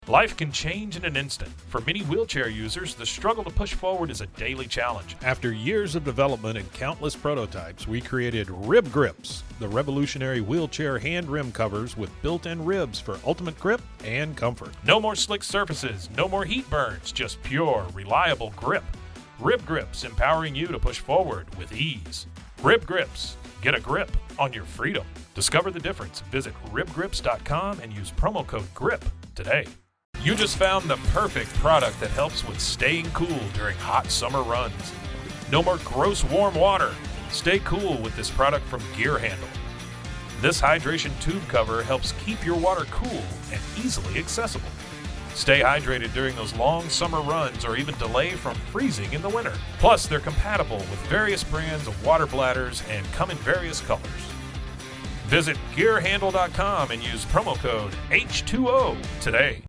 Life can change in an instant. For many wheelchair users, the struggle to push forward is a daily challenge. After years of development and countless prototypes, we created Rib Grips, the revolutionary wheelchair hand rim covers with built-in ribs for ultimate grip and comfort. No more slick surfaces, no more heat burns, just pure, reliable grip. Rib Grips, empowering you to push forward with ease. Rib Grips, get a grip on your freedom. Discover the difference. Visit ribgrips.com and use promo code GRIP today. You just found the perfect product that helps with staying cool during hot summer runs. No more gross warm water. Stay cool with this product from Gear Handle. This hydration tube cover helps keep your water cool and easily accessible. Stay hydrated during those long summer runs or even delay from freezing in the winter. Plus, they're compatible with various brands of water bladders and come in various colors. Visit gearhandle.com and use promo code H2O today.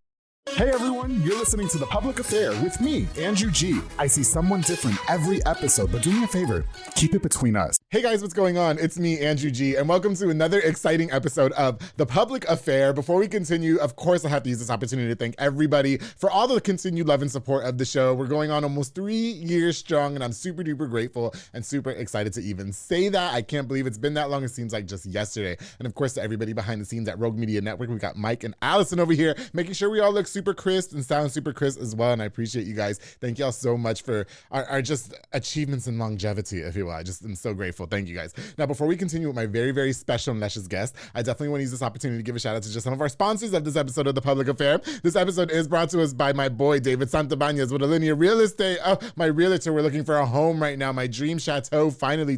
Hey everyone, you're listening to The Public Affair with me, Andrew G. I see someone different every episode, but do me a favor, keep it between us. Hey guys, what's going on? It's me, Andrew G, and welcome to another exciting episode of The Public Affair. Before we continue, of course, I have to use this opportunity to thank everybody for all the continued love and support of the show. We're going on almost 3 years strong, and I'm super duper grateful and super excited to even say that. I can't believe it's been that long. It seems like just yesterday. And of course, to everybody behind the scenes at Rogue Media Network, we got Mike and Allison over here, making sure we all look super crisp and sound super crisp as well, and I appreciate you guys. Thank y'all so much for our just achievements and longevity, if you will. I just am so grateful. Thank you guys. Now, before we continue with my very, very special and luscious guest, I definitely want to use this opportunity to give a shout out to just some of our sponsors of this episode of The Public Affair. This episode is brought to us by my boy, David Santabañez with Alinea Real Estate. Oh, my realtor, we're looking for a home right now. My dream chateau, finally.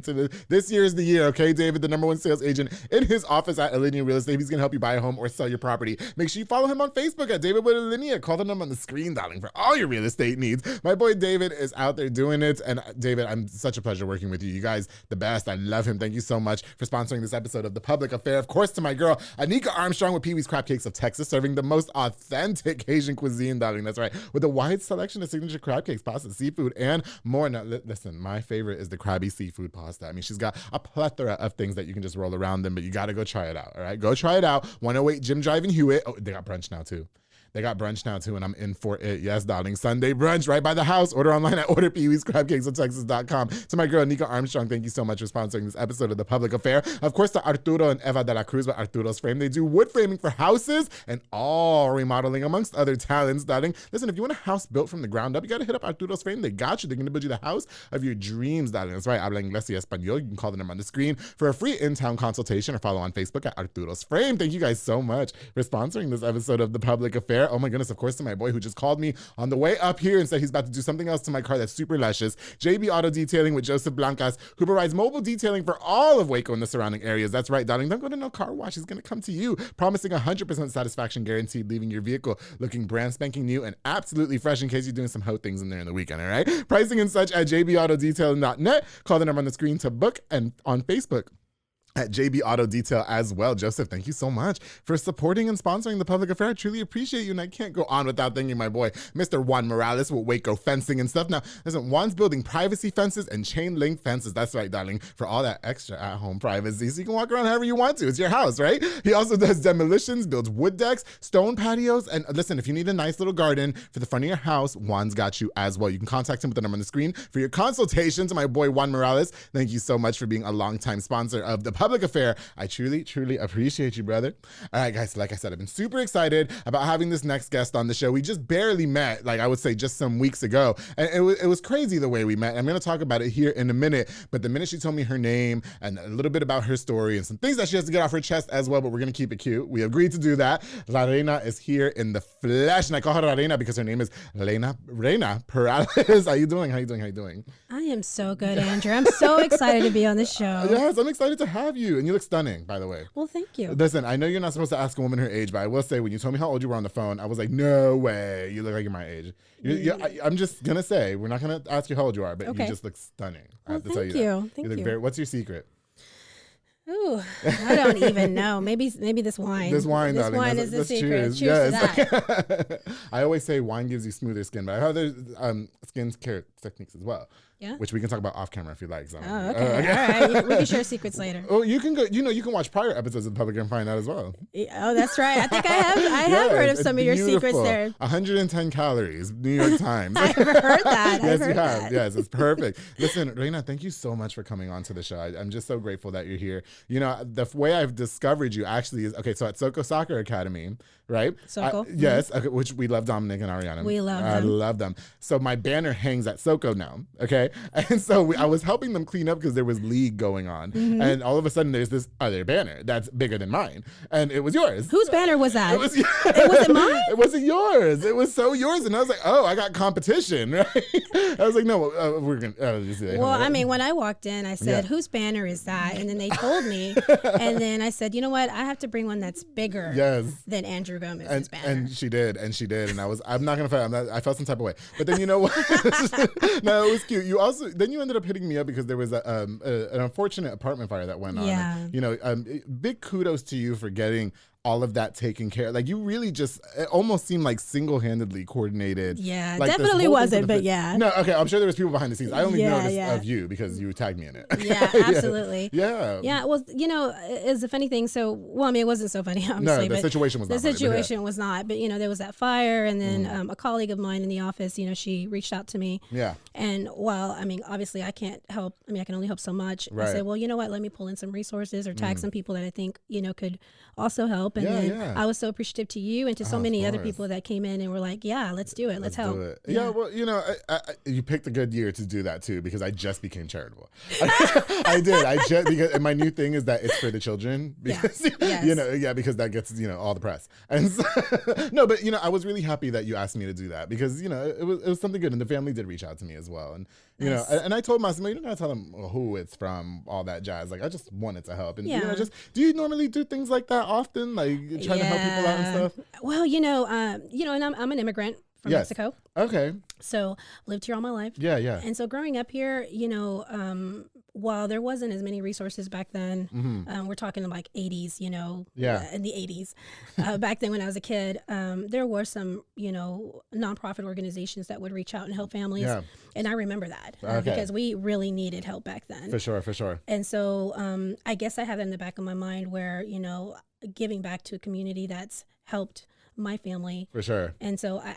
This year is the year, okay, David, the #1 sales agent in his office at Alinea Real Estate. He's going to help you buy a home or sell your property. Make sure you follow him on Facebook at David with Alinea. Call the number on the screen, darling, for all your real estate needs. My boy David is out there doing it, and David, I'm such a pleasure working with you. You guys, the best. I love him. Thank you so much for sponsoring this episode of The Public Affair. Of course, to my girl, Anika Armstrong with Pee-wee's Crab Cakes of Texas, serving the most authentic Asian cuisine, darling. That's right. With a wide selection of signature crab cakes, pasta, seafood, and more. Now, listen, my favorite is the crabby seafood pasta. I mean, she's got a plethora of things that you can just roll around them, but you got to go try it out, all right? Go try it out. 108 Jim Drive in Hewitt. Oh, they got brunch now, too. They got brunch now, too, and I'm in for it. Yes, darling. Sunday brunch right by the house. Order online at orderpeeweescrabcakesofTexas.com. To my girl, Nika Armstrong, thank you so much for sponsoring this episode of The Public Affair. Of course, to Arturo and Eva de la Cruz with Arturo's Frame. They do wood framing for houses and all remodeling, amongst other talents, darling. Listen, if you want a house built from the ground up, you got to hit up Arturo's Frame. They got you. They're going to build you the house of your dreams, darling. That's right. Habla inglés y español. You can call the number on the screen for a free in-town consultation or follow on Facebook at Arturo's Frame. Thank you guys so much for sponsoring this episode of The Public Affair. Oh my goodness, of course, to my boy who just called me on the way up here and said he's about to do something else to my car that's super luscious. JB Auto Detailing with Joseph Blancas, who provides mobile detailing for all of Waco and the surrounding areas. That's right, darling. Don't go to no car wash. He's going to come to you, promising 100% satisfaction guaranteed, leaving your vehicle looking brand spanking new and absolutely fresh in case you're doing some hoe things in there in the weekend, all right? Pricing and such at jbautodetailing.net. Call the number on the screen to book, and on Facebook at JB Auto Detail as well. Joseph, thank you so much for supporting and sponsoring The Public Affair. I truly appreciate you, and I can't go on without thanking my boy, Mr. Juan Morales with Waco Fencing and stuff. Now, listen, Juan's building privacy fences and chain link fences. That's right, darling, for all that extra at-home privacy, so you can walk around however you want to. It's your house, right? He also does demolitions, builds wood decks, stone patios, and listen, if you need a nice little garden for the front of your house, Juan's got you as well. You can contact him with the number on the screen for your consultation. To my boy, Juan Morales, thank you so much for being a longtime sponsor of The Public Affair. I truly, truly appreciate you, brother. All right, guys, like I said, I've been super excited about having this next guest on the show. We just barely met, like I would say just some weeks ago. And it was crazy the way we met. I'm going to talk about it here in a minute. But the minute she told me her name and a little bit about her story and some things that she has to get off her chest as well, but we're going to keep it cute. We agreed to do that. La Reyna is here in the flesh. And I call her La Reyna because her name is Reyna Perales. How you doing? How you doing? I am so good, Andrew. I'm so excited to be on the show. Yes, I'm excited to have you. And you look stunning, by the way. Well, thank you. Listen, I know you're not supposed to ask a woman her age, but I will say when you told me how old you were on the phone, I was like, no way. You look like you're my age. I'm just going to say, we're not going to ask you how old you are, but you just look stunning. I have to tell you that. Thank you. What's your secret? Ooh, I don't even know. Maybe this wine. This wine is the secret. Cheers to that. I always say wine gives you smoother skin, but I have other skin care techniques as well. Yeah. Which we can talk about off camera if you like. So. Oh, okay. All right. We can share secrets later. Oh, you can go. You can watch prior episodes of the Public and find out as well. Oh, that's right. I think I have heard of some of your secrets there. 110 calories, New York Times. I've heard that. Yes, you have. Yes, it's perfect. Listen, Reyna, thank you so much for coming on to the show. I'm just so grateful that you're here. The way I've discovered you actually is, okay, so at Soko Soccer Academy, right? Soko? Yes, okay, which we love Dominic and Ariana. We love them. I love them. So my banner hangs at Soko now, okay? And so I was helping them clean up because there was league going on. And all of a sudden there's this other banner that's bigger than mine. And it was yours. Whose banner was that? It was mine? It wasn't yours. It was so yours. And I was like, oh, I got competition, right? I was like, no, we're going to. Well, I mean, when I walked in, I said, whose banner is that? And then they told me. And then I said, you know what? I have to bring one that's bigger than Andrew Gomez's banner. And she did. And I'm not going to fight. I felt some type of way. But then you know what? No, it was cute. Then you ended up hitting me up because there was an unfortunate apartment fire that went on. Yeah. And, big kudos to you for getting all of that taken care of. Like, you really just, it almost seemed like single-handedly coordinated. Yeah, like, definitely wasn't, but yeah. No, okay, I'm sure there was people behind the scenes. I only noticed of you because you tagged me in it. Yeah, absolutely. Yeah. Yeah, well, it's a funny thing. So, well, I mean, it wasn't so funny, obviously. No, the situation was not funny. The situation was not. But, there was that fire, and then a colleague of mine in the office, she reached out to me. Yeah. And while, I mean, obviously I can't help, I can only help so much. Right. I said, well, you know what, let me pull in some resources or tag some people that I think, could also help. And then I was so appreciative to you and to so many other people that came in and were like, yeah, let's do it. Let's help. Do it. Yeah, well, you picked a good year to do that too, because I just became charitable. I did. Because my new thing is that it's for the children, because, because that gets, all the press. And so, no, but, I was really happy that you asked me to do that because, it was something good. And the family did reach out to me as well. And, and I told Massimo, you don't gotta tell them who it's from, all that jazz. Like, I just wanted to help. And, do you normally do things like that often? Like, trying to help people out and stuff? Well, and I'm an immigrant from Mexico. Okay. So lived here all my life. Yeah, yeah. And so growing up here, while there wasn't as many resources back then, we're talking like 80s, in the 80s. Back then when I was a kid, there were some, nonprofit organizations that would reach out and help families. Yeah. And I remember that because we really needed help back then. For sure. And so I guess I have that in the back of my mind where, giving back to a community that's helped my family. For sure. And so I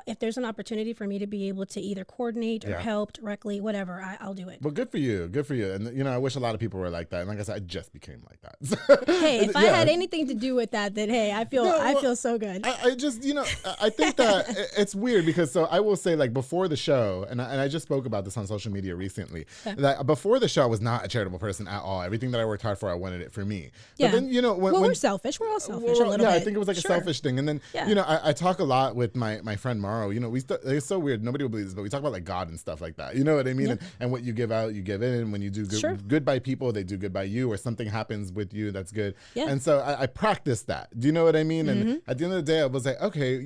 if there's an opportunity for me to be able to either coordinate or help directly, whatever, I'll do it. Well, good for you. Good for you. And, I wish a lot of people were like that. And like I said, I just became like that. Hey, if I had anything to do with that, then, hey, I feel so good. I just, I think that it's weird because so I will say, like, before the show, and I just spoke about this on social media recently, that before the show, I was not a charitable person at all. Everything that I worked hard for, I wanted it for me. Yeah. But then, we're selfish. We're all selfish a little bit. I think it was like a selfish thing. And then, I talk a lot with my friend Mauro. It's so weird. Nobody will believe this, but we talk about like God and stuff like that. You know what I mean? Yeah. And what you give out, you give in. And when you do good by people, they do good by you, or something happens with you that's good. Yeah. And so I practice that. Do you know what I mean? Mm-hmm. And at the end of the day, I was like, okay,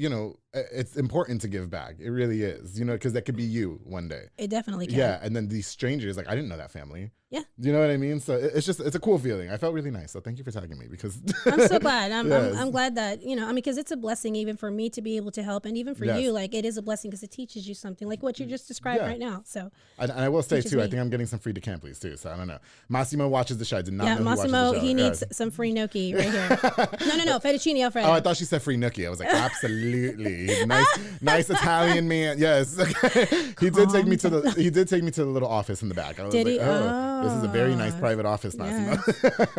it's important to give back. It really is, because that could be you one day. It definitely can. Yeah. And then these strangers, like, I didn't know that family. Yeah. Do you know what I mean? So it's a cool feeling. I felt really nice. So thank you for tagging me because I'm so glad. I'm glad that, because it's a blessing even for me to be able to help. And even for you, like, it is a blessing because it teaches you something like what you just described right now. So, and I will say too, I think I'm getting some free decamplies too. So I don't know. Massimo watches the show. I did not know Massimo, he watches the show. He needs some free gnocchi right here. No. Fettuccine Alfredo. Oh, I thought she said free gnocchi. I was like, absolutely. Nice Italian man. Yes. He did take me to the little office in the back. I was did like, he? This is a very nice private office, Massimo.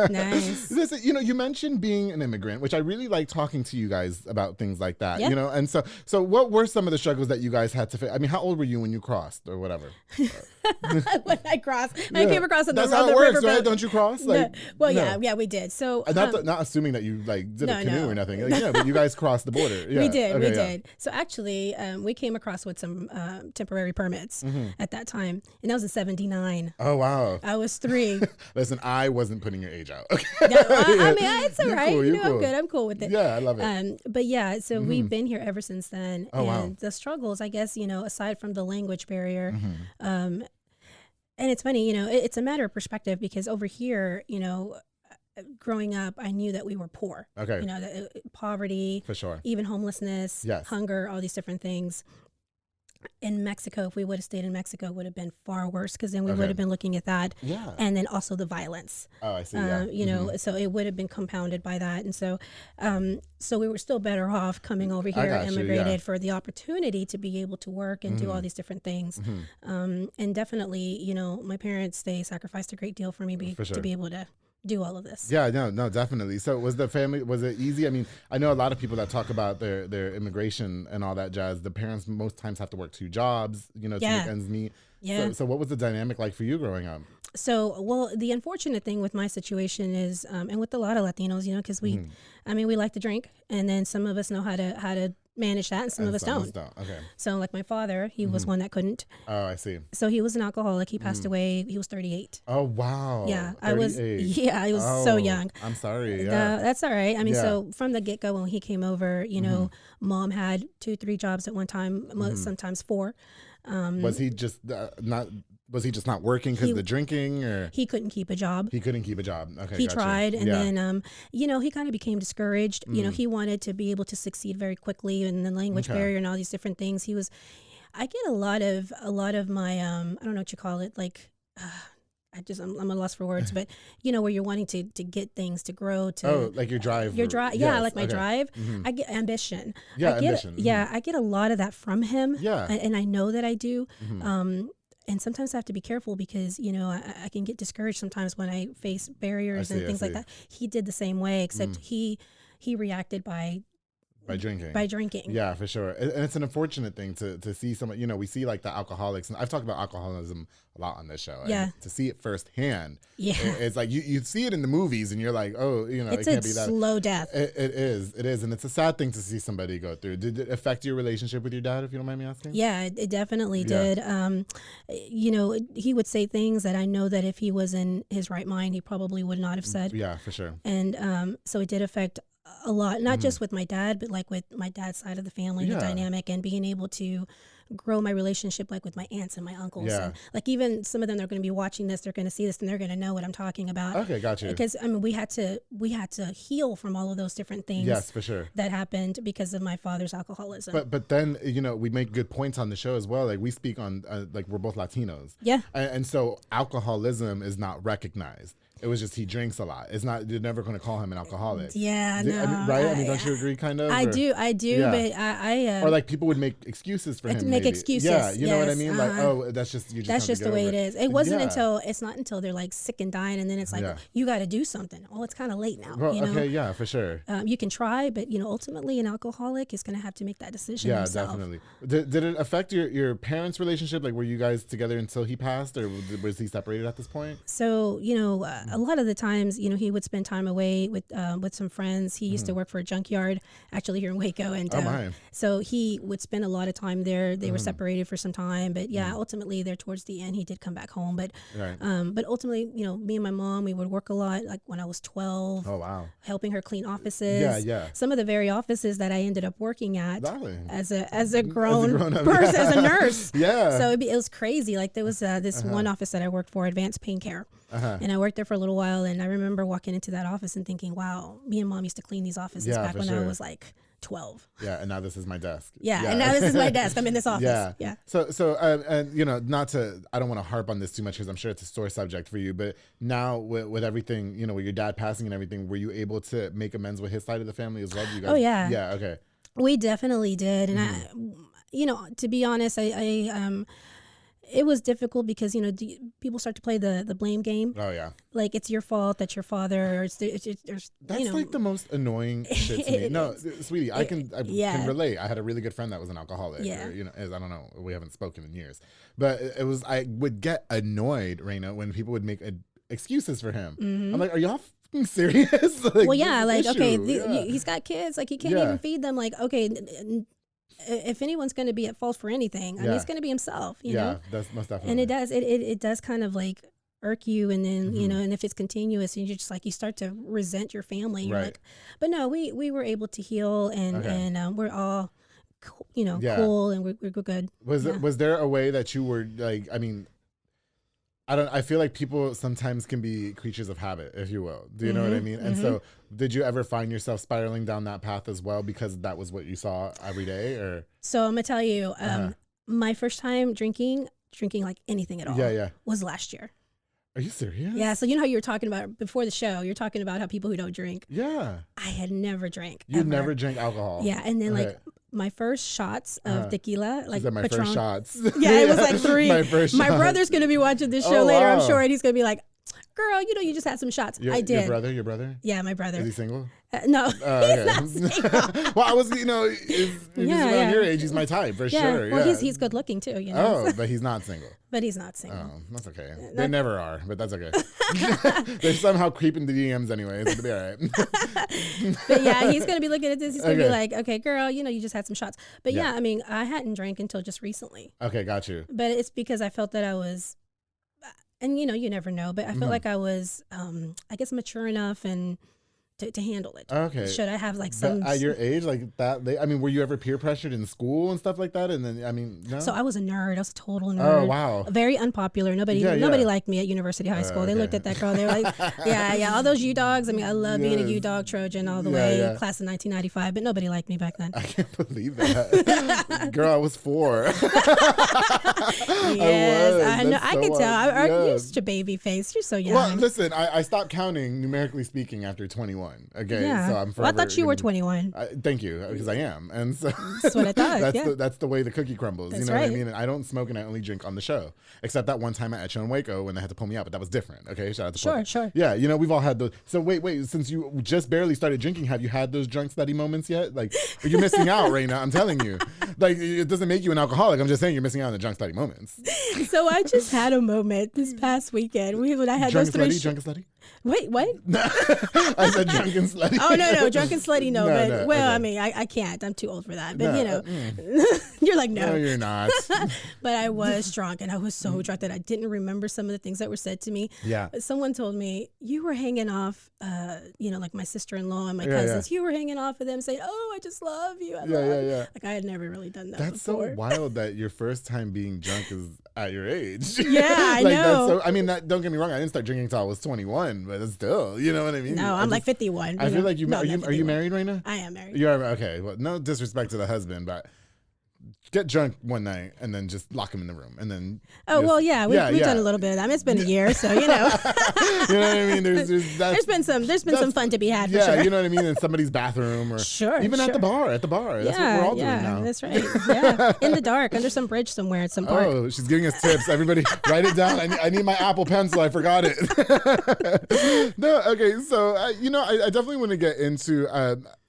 Nice. Listen, you mentioned being an immigrant, which I really like talking to you guys about things like that. Yeah. And so what were some of the struggles that you guys had to face? I mean, how old were you when you crossed or whatever? When I crossed, I came across on the river. That's how it works, right? Don't you cross? Like, well, yeah, we did. So not assuming that you like did a canoe or nothing. Like, but you guys crossed the border. Yeah. We did. So actually, we came across with some temporary permits at that time, and that was in '79. Oh wow! I was 3. Listen, I wasn't putting your age out. Okay. I mean, it's all right. Cool, I'm good. I'm cool with it. Yeah, I love it. But yeah, so we've been here ever since then. Oh, and the struggles, I guess, aside from the language barrier, and it's funny, it's a matter of perspective because over here, growing up, I knew that we were poor. Okay. Poverty. For sure. Even homelessness, hunger, all these different things. in Mexico, if we would have stayed in Mexico, it would have been far worse, because then we would have been looking at that. Yeah. And then also the violence. Oh, I see. You know, so it would have been compounded by that. And so, so we were still better off coming over here, immigrated for the opportunity to be able to work and do all these different things. And definitely, you know, my parents, they sacrificed a great deal for me to be able to do all of this. Yeah, no, definitely. So was it easy? I mean, I know a lot of people that talk about their immigration and all that jazz. The parents most times have to work 2 jobs, you know, to make ends meet. Yeah. So what was the dynamic like for you growing up? So, well, the unfortunate thing with my situation is, and with a lot of Latinos, you know, because we like to drink, and then some of us know how to manage that, and some of us don't. Okay. So, like my father, he was one that couldn't. Oh, I see. So he was an alcoholic. He passed away. He was 38. Oh, wow. Yeah, 38. I was so young. I'm sorry. Yeah. That's all right. I mean, so from the get-go, when he came over, you know, mom had 2-3 jobs at one time, sometimes 4. Was he just not working because of the drinking, or he couldn't keep a job? He couldn't keep a job. Okay, he tried, and then you know, he kind of became discouraged. You know, he wanted to be able to succeed very quickly, and the language barrier and all these different things. I get a lot of my I don't know what you call it, like I'm a loss for words, but you know, where you're wanting to get things to grow, like your drive. Like my drive. I get ambition. Ambition. Yeah, I get a lot of that from him. Yeah, and I know that I do. And sometimes I have to be careful, because, you know, I can get discouraged sometimes when I face barriers and things like that. He did the same way, except he reacted by drinking. Yeah, for sure. And it's an unfortunate thing to see someone, you know, we see like the alcoholics, and I've talked about alcoholism a lot on this show. Yeah. And to see it firsthand. Yeah. It's like you see it in the movies, and you're like, oh, you know, it's it can't be that slow death. It is. And it's a sad thing to see somebody go through. Did it affect your relationship with your dad, if you don't mind me asking? Yeah, it definitely did. You know, he would say things that I know that if he was in his right mind, he probably would not have said. Yeah, for sure. And so it did affect a lot, not just with my dad, but like with my dad's side of the family, the dynamic, and being able to grow my relationship, like with my aunts and my uncles. Yeah. And like even some of them, they're going to be watching this, they're going to see this, and they're going to know what I'm talking about. Okay, gotcha. Because I mean, we had to heal from all of those different things. Yes, for sure. That happened because of my father's alcoholism. But then, you know, we make good points on the show as well. Like we speak on like we're both Latinos. Yeah. And so alcoholism is not recognized. It was just he drinks a lot. It's not, you're never going to call him an alcoholic. Yeah, no. I mean, right? I mean, don't you agree, kind of? I do, yeah. but I or like people would make excuses for him. Make excuses. Yeah, you know what I yes, mean? Like, oh, that's just, you just that's just the way it is. It wasn't it's not until they're like sick and dying, and then it's like, you got to do something. Oh, it's kind of late now. Well, you know? Okay, yeah, for sure. You can try, but you know, ultimately an alcoholic is going to have to make that decision himself. Definitely. Did it affect your parents' relationship? Like, were you guys together until he passed, or was he separated at this point? So, you know, a lot of the times, you know, he would spend time away with some friends. He used to work for a junkyard, actually here in Waco, and so he would spend a lot of time there. They were separated for some time, but ultimately there towards the end, he did come back home. But but ultimately, you know, me and my mom, we would work a lot. Like when I was 12, helping her clean offices. Some of the very offices that I ended up working at as a grown person, as a nurse. So it was crazy. Like there was this one office that I worked for, Advanced Pain Care. And I worked there for a little while, and I remember walking into that office and thinking, wow, me and mom used to clean these offices back when I was like 12. Yeah, and now this is my desk. And now this is my desk. I'm in this office. So and you know, I don't want to harp on this too much because I'm sure it's a sore subject for you, but now with everything, you know, with your dad passing and everything, were you able to make amends with his side of the family as well? You guys, Yeah, okay. We definitely did. And I, you know, to be honest, I it was difficult because, you know, people start to play the blame game. Oh, yeah. Like, it's your fault that your father, or that's you know, like the most annoying shit to me. No, sweetie, I can relate. I had a really good friend that was an alcoholic. Or, you know, I don't know. We haven't spoken in years. But it was, I would get annoyed, Reyna, when people would make excuses for him. I'm like, are y'all fucking serious? Like, well, yeah, like, okay, he's got kids. Like, he can't even feed them. Like, okay, if anyone's going to be at fault for anything, I mean, it's going to be himself, you know? That's most definitely. And it does kind of like irk you. And then, you know, and if it's continuous and you're just like, you start to resent your family. You're like, but no, we were able to heal and we're all, you know, cool and we're good. Was there a way that you were like, I mean, I feel like people sometimes can be creatures of habit, if you will. Do you know what I mean? And so did you ever find yourself spiraling down that path as well because that was what you saw every day? Or so I'm gonna tell you, my first time drinking like anything at all was last year. Are you serious? Yeah. So you know how you were talking about before the show, you're talking about how people who don't drink. Yeah. I had never drank. You never drank alcohol. Yeah. And then like my first shots of tequila, like my Patron. first shots. Yeah, it was like 3. My brother's going to be watching this show later, I'm sure. And he's going to be like, girl, you just had some shots. I did. Your brother? Yeah, my brother. Is he single? No, he's not single. Well, I was, if he's around your age, he's my type for sure. Well, he's good looking too, Oh, but he's not single. But he's not single. Oh, that's okay. They never are, but that's okay. They're somehow creeping the DMs anyway, so it'll be all right. But yeah, he's going to be looking at this. He's going to be like, okay, girl, you just had some shots. But yeah, I mean, I hadn't drank until just recently. Okay, got you. But it's because I felt that I was, and you never know, but I felt like I was, I guess, mature enough and to handle it. Okay. Should I have like some... But at your age, like that, I mean, were you ever peer pressured in school and stuff like that? And then, I mean, no? So I was a nerd. I was a total nerd. Oh, wow. Very unpopular. Nobody liked me at University High School. They looked at that girl. They were like, yeah, all those U-Dogs. I mean, I love being a U-Dog Trojan all the way, class of 1995, but nobody liked me back then. I can't believe that. Girl, I was 4. Yes, I know. I can tell. You're such a baby face. You're so young. Well, listen, I stopped counting, numerically speaking, after 21. Okay, yeah. So I'm forever. I thought you were 21. Thank you, because I am, and so that's what I thought. That's the way the cookie crumbles. That's what right. I mean? And I don't smoke, and I only drink on the show, except that one time at Echo and Waco when they had to pull me out, but that was different. Okay, shout out to Sure. Yeah, we've all had those. So wait, since you just barely started drinking, have you had those drunk study moments yet? Like, you're missing out, Reyna. I'm telling you. Like, it doesn't make you an alcoholic. I'm just saying you're missing out on the drunk study moments. So I just had a moment this past weekend when I had drunk those 3 drunk study. Wait, what? I said drunk and slutty. Oh, no, drunk and slutty, no. But, okay. I mean, I can't. I'm too old for that. But, you're like, no. No, you're not. But I was drunk, and I was so drunk that I didn't remember some of the things that were said to me. Yeah. But someone told me, you were hanging off, like my sister-in-law and my cousins. You were hanging off of them saying, oh, I just love you. I love you. Like, I had never really done that before. So wild that your first time being drunk is at your age. Yeah, I know. Don't get me wrong. I didn't start drinking until I was 21, but it's still, you know what I mean? No, I'm like 51. I feel like are you married right now? I am married. You are? Okay. Well, no disrespect to the husband, but get drunk one night and then just lock him in the room and then. Oh, well, yeah, we've done a little bit of that. It's been a year, so, You know what I mean? There's been some fun to be had for sure. sure. You know what I mean? In somebody's bathroom or even at the bar. At the bar. That's what we're all doing now. That's right. Yeah. In the dark, under some bridge somewhere at some park. Oh, she's giving us tips. Everybody write it down. I need my Apple Pencil. I forgot it. No, okay. So, I definitely want to get into,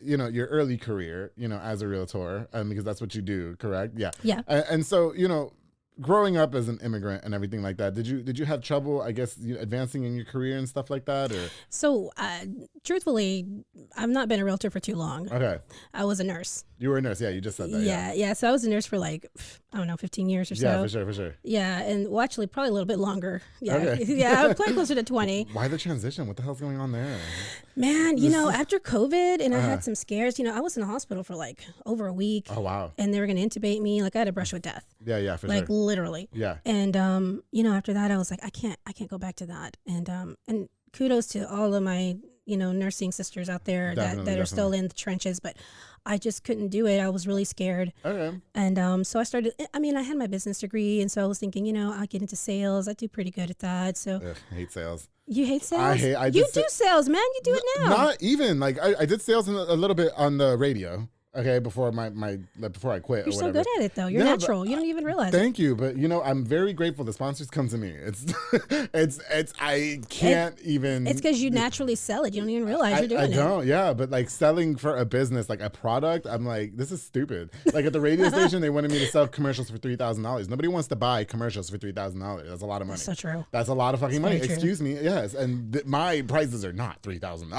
your early career, as a realtor, because that's what you do, correct? Yeah. Yeah. And so, growing up as an immigrant and everything like that, did you have trouble, I guess, advancing in your career and stuff like that? Or so, truthfully, I've not been a realtor for too long. Okay. I was a nurse. You were a nurse, yeah. You just said that. Yeah. So I was a nurse for 15 years or so. Yeah, for sure. Yeah, and actually probably a little bit longer. Yeah, okay. Yeah, probably closer to 20. Why the transition? What the hell's going on there? Man, after COVID and I had some scares, I was in the hospital for over a week. Oh, wow. And they were going to intubate me. I had a brush with death. Yeah, for sure. Literally. Yeah. And, after that, I was like, I can't go back to that. And kudos to all of my, nursing sisters out there that are still in the trenches, but I just couldn't do it. I was really scared. Okay. And so I started, I had my business degree. And so I was thinking, I'll get into sales. I do pretty good at that. So Ugh, I hate sales. You hate sales? I do sales, man. You do it now. Not even. I did sales a little bit on the radio. Okay, before before I quit. You're or so whatever. good at it though. You're natural. You don't even realize. Thank you, but I'm very grateful. The sponsors come to me. It's I can't even. It's because you naturally sell it. You don't even realize you're doing it. I don't. Yeah, but selling for a business, a product, I'm like, this is stupid. At the radio station, they wanted me to sell commercials for $3,000. Nobody wants to buy commercials for $3,000. That's a lot of money. That's so true. That's a lot of fucking money. Excuse me. Yes, and my prices are not $3,000.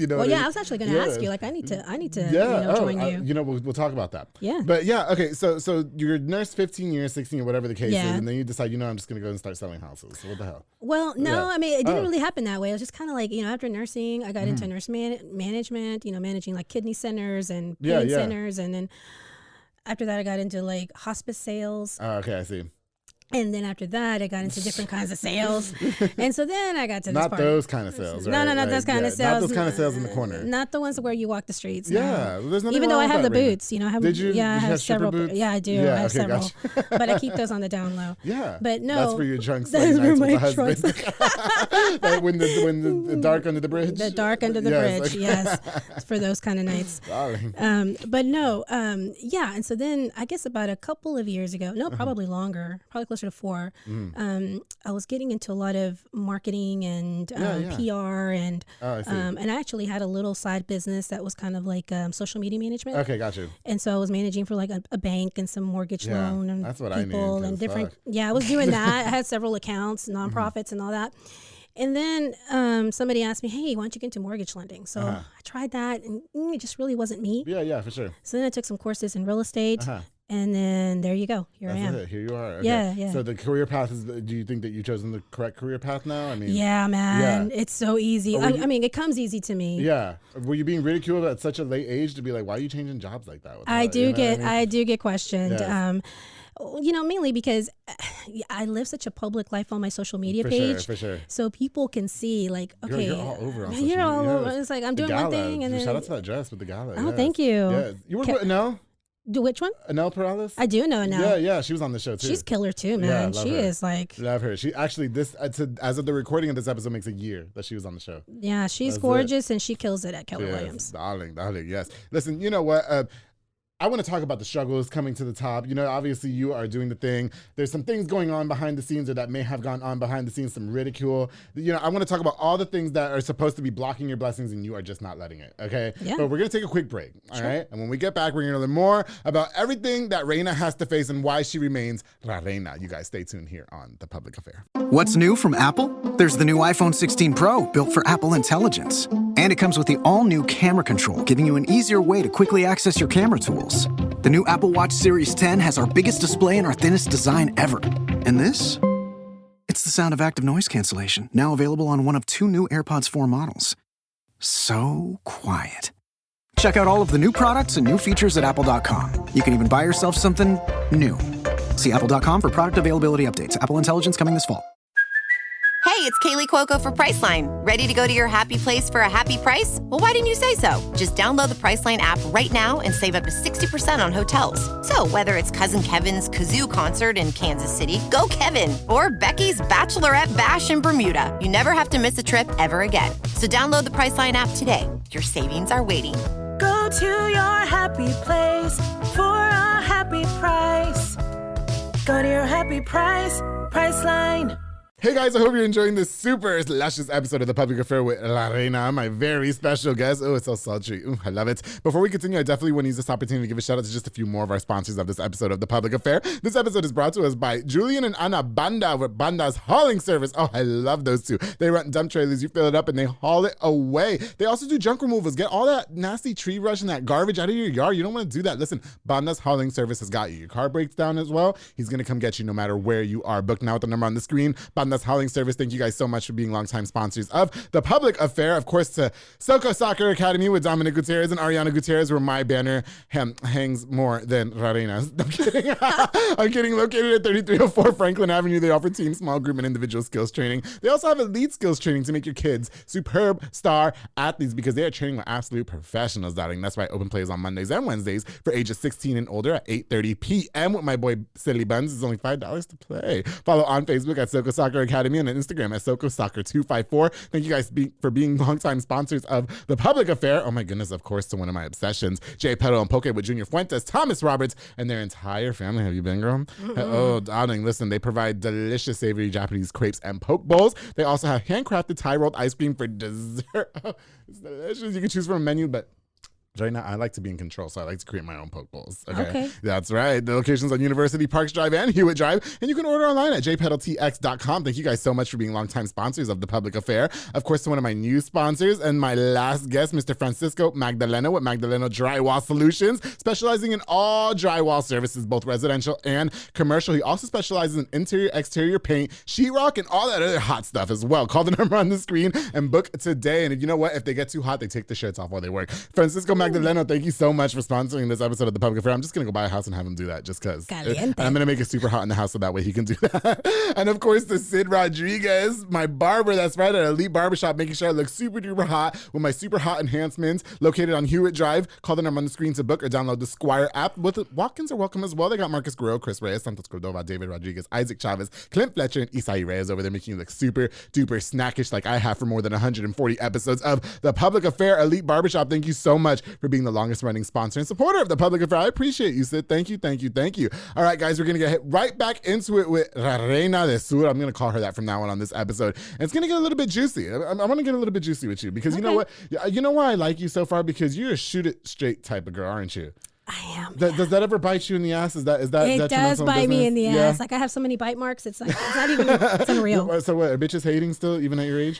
Well, I was actually going to ask you. I need to. Join you. We'll talk about that. Yeah. But yeah, okay. So you're a nurse 15 years, 16 or whatever the case is, and then you decide, I'm just going to go and start selling houses. So what the hell? Well, no, it didn't really happen that way. It was just kind of after nursing, I got into nurse management, managing kidney centers and pain centers. And then after that, I got into hospice sales. Okay, I see. And then after that, I got into different kinds of sales. And so then I got to this part. Not those kind of sales, right? No, not those kind of sales. Not those kind of sales in the corner. Not the ones where you walk the streets. Yeah. No. There's nothing Even though I wrong have with the that, boots. I have, Did you? Yeah, I have several boots? Yeah, I do. Yeah, I have several. Gotcha. But I keep those on the down low. Yeah. But no. That's for your drunk That is nights for with my the husband. Like when the dark under the bridge? The dark under the bridge, yes. For those kind of nights. But no, yeah. And so then I guess about a couple of years ago, no, probably longer, probably closer to 4, I was getting into a lot of marketing and PR, and and I actually had a little side business that was kind of like social media management. Okay, got you. And so I was managing for like a bank and some mortgage loan and that's what people I need, and different. fuck. Yeah, I was doing that. I had several accounts, nonprofits, and all that. And then somebody asked me, "Hey, why don't you get into mortgage lending?" So I tried that, and it just really wasn't me. Yeah, for sure. So then I took some courses in real estate. And then there you go. Here I am. Here you are. Okay. Yeah. So the career path is, do you think that you've chosen the correct career path now? I mean, yeah, man. Yeah. It's so easy. I mean, it comes easy to me. Yeah. Were you being ridiculed at such a late age to be like, why are you changing jobs like that? I do get questioned. Yes. Mainly because I live such a public life on my social media page. For sure. So people can see, like, okay, you're all over on social media. All over. It's like I'm doing one thing, and then shout out to that dress with the gala. Oh, thank you. Yeah. You work with Anel? Which one? Anel Perales? I do know Anel. Yeah, she was on the show too. She's killer too, man. Yeah, she is like, love her. She actually as of the recording of this episode makes a year that she was on the show. Yeah, she's gorgeous and she kills it at Keller Williams. Darling, yes. Listen, you know what? I want to talk about the struggles coming to the top. Obviously you are doing the thing. There's some things going on behind the scenes, or that may have gone on behind the scenes, some ridicule. I want to talk about all the things that are supposed to be blocking your blessings and you are just not letting it, okay? Yeah. But we're going to take a quick break, all right? And when we get back, we're going to learn more about everything that Reyna has to face and why she remains La Reina. You guys stay tuned here on The Public Affair. What's new from Apple? There's the new iPhone 16 Pro, built for Apple Intelligence. And it comes with the all-new camera control, giving you an easier way to quickly access your camera tools. The new Apple Watch Series 10 has our biggest display and our thinnest design ever. And this? It's the sound of active noise cancellation, now available on one of 2 new AirPods 4 models. So quiet. Check out all of the new products and new features at apple.com. You can even buy yourself something new. See apple.com for product availability updates. Apple Intelligence coming this fall. Hey, it's Kaylee Cuoco for Priceline. Ready to go to your happy place for a happy price? Well, why didn't you say so? Just download the Priceline app right now and save up to 60% on hotels. So whether it's Cousin Kevin's Kazoo Concert in Kansas City, go Kevin, or Becky's Bachelorette Bash in Bermuda, you never have to miss a trip ever again. So download the Priceline app today. Your savings are waiting. Go to your happy place for a happy price. Go to your happy price, Priceline. Hey guys, I hope you're enjoying this super luscious episode of The Public Affair with La Reina, my very special guest. Oh, it's so sultry. Ooh, I love it. Before we continue, I definitely want to use this opportunity to give a shout out to just a few more of our sponsors of this episode of The Public Affair. This episode is brought to us by Julian and Ana Banda with Banda's hauling service. Oh, I love those two. They rent dump trailers, you fill it up, and they haul it away. They also do junk removals. Get all that nasty tree brush and that garbage out of your yard. You don't want to do that. Listen, Banda's hauling service has got you. Your car breaks down as well, he's going to come get you no matter where you are. Book now with the number on the screen. Banda's hauling service. Thank you guys so much for being longtime sponsors of The Public Affair. Of course, to Soko Soccer Academy with Dominic Gutierrez and Ariana Gutierrez, where my banner hangs more than Reina's. I'm kidding. I'm kidding. Located at 3304 Franklin Avenue, they offer team, small group, and individual skills training. They also have elite skills training to make your kids superb star athletes, because they are training with absolute professionals, darling. That's why open play is on Mondays and Wednesdays for ages 16 and older at 8:30 p.m. with my boy Silly Buns. It's only $5 to play. Follow on Facebook at Soko Soccer Academy and on Instagram at Soko Soccer 254. Thank you guys for being longtime sponsors of The Public Affair. Oh my goodness, of course, to one of my obsessions, Jay Petal and Poke with Junior Fuentes, Thomas Roberts, and their entire family. Have you been, girl? Oh, darling, listen, they provide delicious savory Japanese crepes and poke bowls. They also have handcrafted Thai rolled ice cream for dessert. Oh, it's delicious. You can choose from a menu, but right now, I like to be in control, so I like to create my own poke bowls. Okay. That's right. The location's on University Parks Drive and Hewitt Drive, and you can order online at jpetaltx.com. Thank you guys so much for being longtime sponsors of The Public Affair. Of course, to one of my new sponsors and my last guest, Mr. Francisco Magdaleno with Magdaleno Drywall Solutions, specializing in all drywall services, both residential and commercial. He also specializes in interior, exterior paint, sheetrock, and all that other hot stuff as well. Call the number on the screen and book today. And you know what? If they get too hot, they take the shirts off while they work. Francisco Magdaleno, thank you so much for sponsoring this episode of The Public Affair. I'm just going to go buy a house and have him do that just because. And I'm going to make it super hot in the house so that way he can do that. And of course, the Sid Rodriguez, my barber, that's right, at Elite Barbershop, making sure I look super duper hot with my super hot enhancements, located on Hewitt Drive. Call the number on the screen to book or download the Squire app. Walk-ins are welcome as well. They got Marcus Guerrero, Chris Reyes, Santos Cordova, David Rodriguez, Isaac Chavez, Clint Fletcher, and Isai Reyes over there, making you look super duper snackish like I have for more than 140 episodes of The Public Affair Elite Barbershop. Thank you so much for being the longest running sponsor and supporter of The Public Affair. I appreciate you, Sid. Thank you, thank you, thank you. All right, guys, we're going to get right back into it with Reyna STILL. I'm going to call her that from now on this episode. And it's going to get a little bit juicy. I want to get a little bit juicy with you because you know what? You know why I like you so far? Because you're a shoot it straight type of girl, aren't you? I am. Does that ever bite you in the ass? Is that it does bite me in the ass. Like I have so many bite marks. It's like it's not even. It's unreal. So what? Are bitches hating still, even at your age?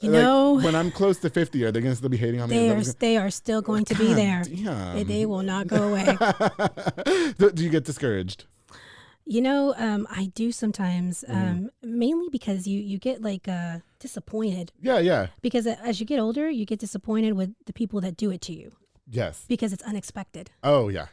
You know, when I'm close to 50, are they going to still be hating on me? They are still going to be there. Damn. They will not go away. Do you get discouraged? You know, I do sometimes, mainly because you get like disappointed. Yeah. Because as you get older, you get disappointed with the people that do it to you. Yes. Because it's unexpected. Oh, yeah.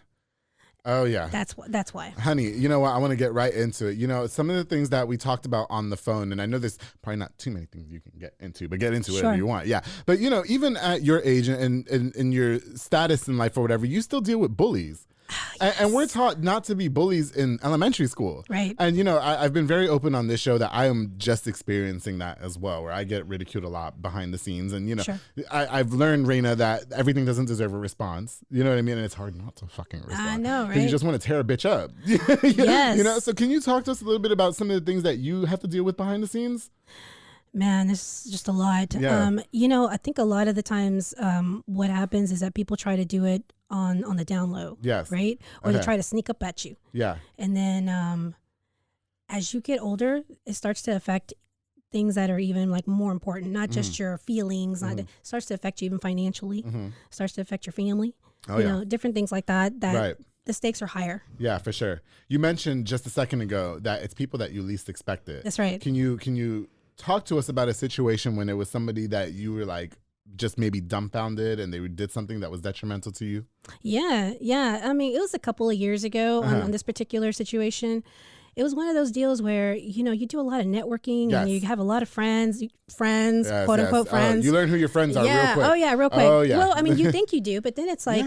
That's why. Honey, you know what? I want to get right into it. You know, some of the things that we talked about on the phone, and I know there's probably not too many things you can get into, but get into whatever you want. Yeah. But, you know, even at your age and in your status in life or whatever, you still deal with bullies. Yes. And we're taught not to be bullies in elementary school. Right. And, you know, I've been very open on this show that I am just experiencing that as well, where I get ridiculed a lot behind the scenes. And, you know, I've learned, Reyna, that everything doesn't deserve a response. You know what I mean? And it's hard not to fucking respond. I know, right? Because you just want to tear a bitch up. Yes. You know, so can you talk to us a little bit about some of the things that you have to deal with behind the scenes? Man, this is just a lot. Yeah. You know, I think a lot of the times what happens is that people try to do it on the down low. Yes. Right? Or they try to sneak up at you. Yeah. And then as you get older, it starts to affect things that are even like more important, not just your feelings. It starts to affect you even financially. Starts to affect your family. You know, different things like that. Right. The stakes are higher. Yeah, for sure. You mentioned just a second ago that it's people that you least expected. That's right. Can you talk to us about a situation when it was somebody that you were like just maybe dumbfounded and they did something that was detrimental to you? Yeah. I mean, it was a couple of years ago on this particular situation. It was one of those deals where, you know, you do a lot of networking and you have a lot of friends, quote unquote friends. You learn who your friends are real quick. Oh, yeah, real quick. Oh, yeah. Well, I mean, you think you do, but then it's like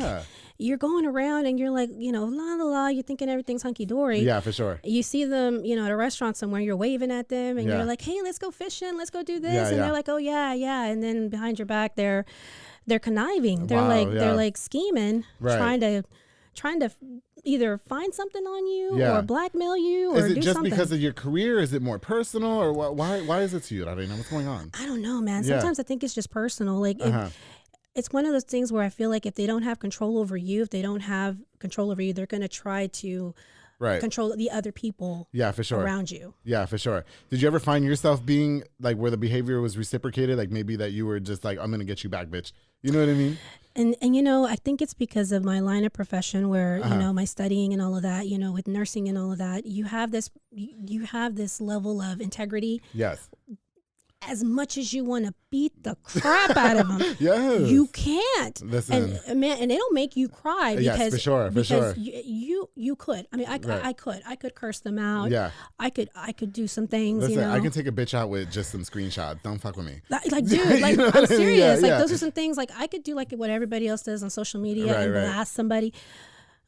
you're going around and you're like, you know, la la la, you're thinking everything's hunky-dory. Yeah, for sure. You see them, you know, at a restaurant somewhere, you're waving at them and you're like, hey, let's go fishing, let's go do this. And they're like, oh, yeah. And then behind your back, they're conniving. They're like scheming, trying to either find something on you or blackmail you or do something. Is it just because of your career? Is it more personal? Or why is it to you? I don't know. What's going on? I don't know, man. Sometimes I think it's just personal. Like it's one of those things where I feel like if they don't have control over you, they're going to try to control the other people for sure. around you. Yeah, for sure. Did you ever find yourself being like where the behavior was reciprocated? Like maybe that you were just like, I'm going to get you back, bitch. You know what I mean? And you know, I think it's because of my line of profession where, you know, my studying and all of that, you know, with nursing and all of that, you have this level of integrity. Yes. As much as you want to beat the crap out of them, you can't. Listen. And man, and it'll make you cry because for sure. You could. I mean, I could curse them out. Yeah. I could do some things. Listen, you know? I can take a bitch out with just some screenshots. Don't fuck with me. Like dude, like I'm serious. Like those are some things. Like I could do like what everybody else does on social media and blast somebody.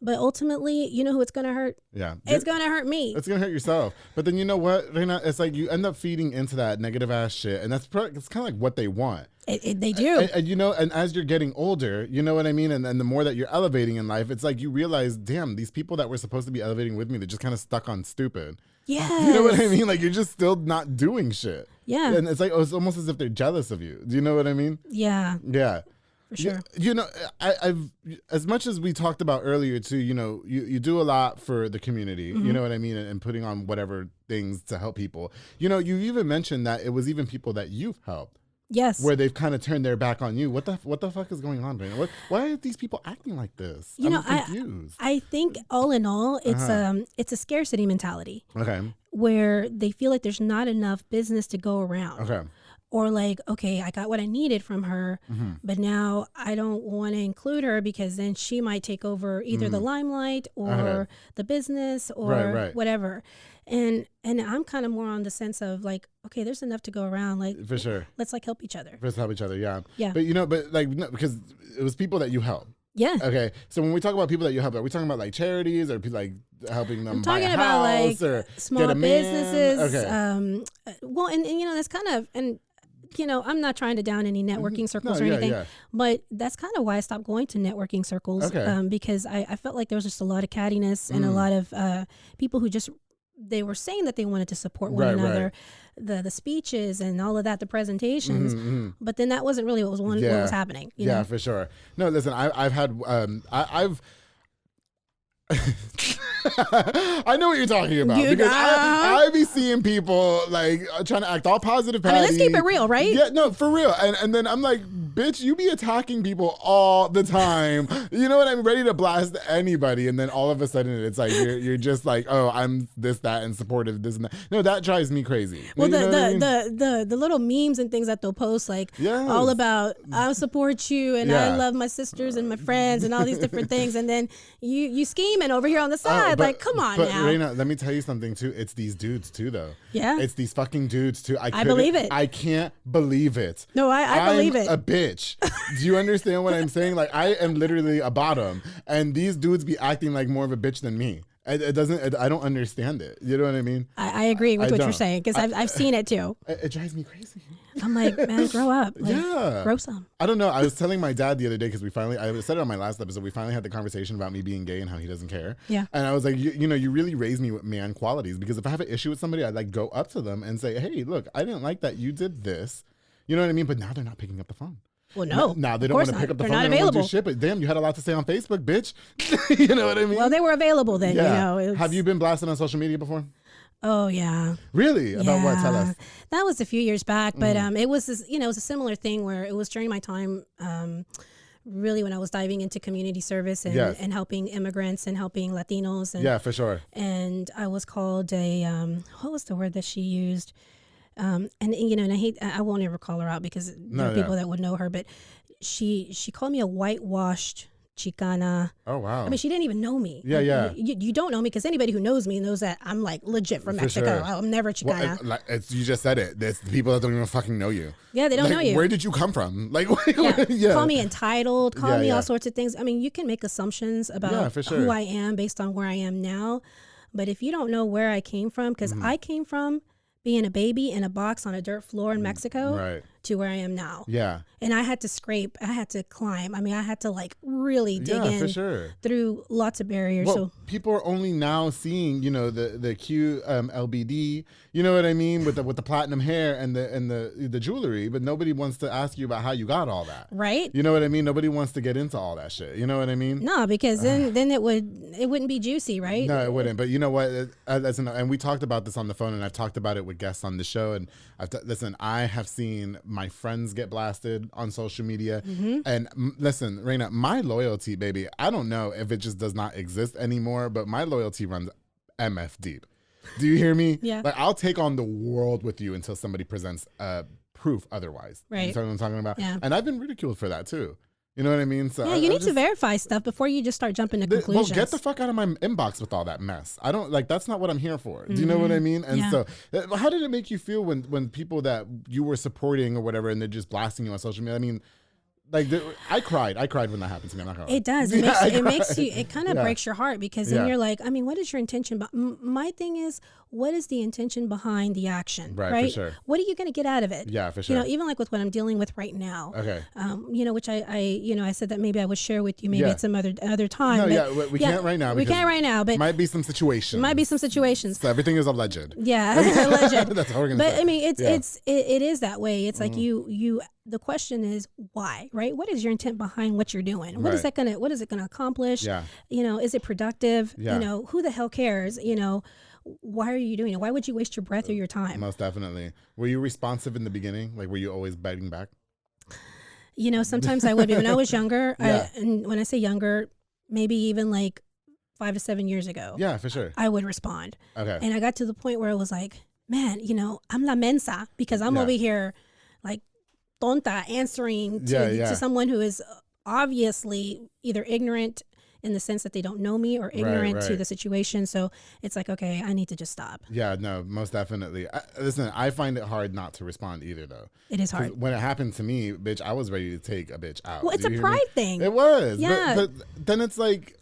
But ultimately, you know who it's going to hurt? Yeah. It's going to hurt me. It's going to hurt yourself. But then you know what, Reyna? It's like you end up feeding into that negative ass shit. And it's kind of like what they want. They do. And you know, and as you're getting older, you know what I mean? And the more that you're elevating in life, it's like you realize, damn, these people that were supposed to be elevating with me, they're just kind of stuck on stupid. Yeah. You know what I mean? Like you're just still not doing shit. Yeah. And it's like, it's almost as if they're jealous of you. Do you know what I mean? Yeah. Yeah. For sure. You know, I've as much as we talked about earlier too, you know, you do a lot for the community, you know what I mean, and putting on whatever things to help people. You know, you even mentioned that it was even people that you've helped. Yes. Where they've kind of turned their back on you. What the fuck is going on, Reyna? Why are these people acting like this? I'm confused. I think all in all, it's a scarcity mentality. Okay. Where they feel like there's not enough business to go around. Okay. or like, okay, I got what I needed from her, but now I don't want to include her because then she might take over either the limelight or the business or whatever. And I'm kind of more on the sense of like, okay, there's enough to go around. Like, for sure, let's like help each other. Let's help each other. Yeah. Yeah. But but like, no, because it was people that you help. Yeah. Okay. So when we talk about people that you help, are we talking about like charities or people like helping them buy a house about like or small get a man? businesses? Okay. Well, and that's kind of, and I'm not trying to down any networking circles or anything, but that's kind of why I stopped going to networking circles, because I felt like there was just a lot of cattiness and a lot of people who just, they were saying that they wanted to support one another, the speeches and all of that, the presentations, but then that wasn't really what was happening. You know? For sure. No, listen, I've had, I've I know what you're talking about because I be seeing people like trying to act all positive. I mean, let's keep it real, right? Yeah, no, for real. And then I'm like, bitch, you be attacking people all the time. You know what? I'm ready to blast anybody, and then all of a sudden it's like you're just like, oh, I'm this, that, and supportive this and that. No, that drives me crazy. Well, the little memes and things that they'll post, like all about I support you and I love my sisters and my friends and all these different things, and then you scheming over here on the side. Like, come on now. Reyna, let me tell you something too. It's these dudes too, though. Yeah. It's these fucking dudes too. I believe it. I can't believe it. No, I believe it. I'm a bitch. Do you understand what I'm saying? Like, I am literally a bottom, and these dudes be acting like more of a bitch than me. It doesn't. I don't understand it. You know what I mean? I agree with what you're saying because I've seen it too. It drives me crazy. I'm like, man, grow up. Like, grow some. I don't know. I was telling my dad the other day because I said it on my last episode. We finally had the conversation about me being gay and how he doesn't care. Yeah. And I was like, you really raised me with man qualities, because if I have an issue with somebody, I'd like go up to them and say, hey, look, I didn't like that you did this. You know what I mean? But now they're not picking up the phone. Well, no. Now they don't want to pick up the phone. They're not they don't want to available. do shit, but damn, you had a lot to say on Facebook, bitch. You know what I mean? Well, they were available then. Yeah. You know. Have you been blasted on social media before? Oh yeah. Really? About what? Tell us. That was a few years back, but it was this, it was a similar thing where it was during my time, really when I was diving into community service and helping immigrants and helping Latinos. And, yeah, for sure. And I was called a what was the word that she used? And I won't ever call her out because there are people that would know her, but she called me a whitewashed Chicana. Oh wow! I mean, she didn't even know me. Yeah, yeah. You don't know me because anybody who knows me knows that I'm like legit from Mexico. Sure. I'm never Chicana. Well, you just said it. There's people that don't even fucking know you. Yeah, they don't know you. Where did you come from? Like, Call me entitled. Call me all sorts of things. I mean, you can make assumptions about who I am based on where I am now, but if you don't know where I came from, because I came from being a baby in a box on a dirt floor in Mexico to where I am now. Yeah. And I had to scrape, I had to climb. I mean, I had to like really dig in through lots of barriers. Well, so people are only now seeing, the LBD, you know what I mean, with the platinum hair and the jewelry, but nobody wants to ask you about how you got all that. Right. You know what I mean? Nobody wants to get into all that shit. You know what I mean? No, because then it wouldn't be juicy, right? No, it wouldn't. But you know what? And we talked about this on the phone, and I've talked about it with guests on the show. And listen, I have seen my friends get blasted on social media. And listen, Reyna, my loyalty, baby, I don't know if it just does not exist anymore, but my loyalty runs MF deep. Do you hear me? Yeah. Like, I'll take on the world with you until somebody presents proof otherwise. Right. You know what I'm talking about? Yeah. And I've been ridiculed for that too. You know what I mean? So yeah, you need to verify stuff before you just start jumping to conclusions. Well, get the fuck out of my inbox with all that mess. I don't that's not what I'm here for. Do you know what I mean? And so how did it make you feel when people that you were supporting or whatever, and they're just blasting you on social media? I mean, like, I cried when that happened to me. I'm not gonna lie. It does. It makes you. It kind of breaks your heart because then you're like, I mean, what is your intention? But my thing is, what is the intention behind the action? Right. For sure. What are you going to get out of it? Yeah, for sure. Even like with what I'm dealing with right now. Okay. Which I said that maybe I would share with you maybe at some other time. No, but we can't right now. We can't right now, but might be some situations. So everything is alleged. Yeah, alleged. That's how we're gonna say. But I mean, it is that way. It's like you. The question is why, right? What is your intent behind what you're doing? What is it gonna accomplish? Yeah. Is it productive? Yeah. Who the hell cares? Why are you doing it? Why would you waste your breath or your time? Most definitely. Were you responsive in the beginning? Like, were you always biting back? Sometimes I would be. When I was younger, and when I say younger, maybe even like 5 to 7 years ago. Yeah, for sure. I would respond. Okay. And I got to the point where it was like, man, I'm la mensa because I'm over here like tonta answering to someone who is obviously either ignorant in the sense that they don't know me or ignorant to the situation. So it's like, okay, I need to just stop. Yeah, no, most definitely. Listen, I find it hard not to respond either, though. It is hard. When it happened to me, bitch, I was ready to take a bitch out. Well, it's a pride thing. It was. Yeah. But then it's like,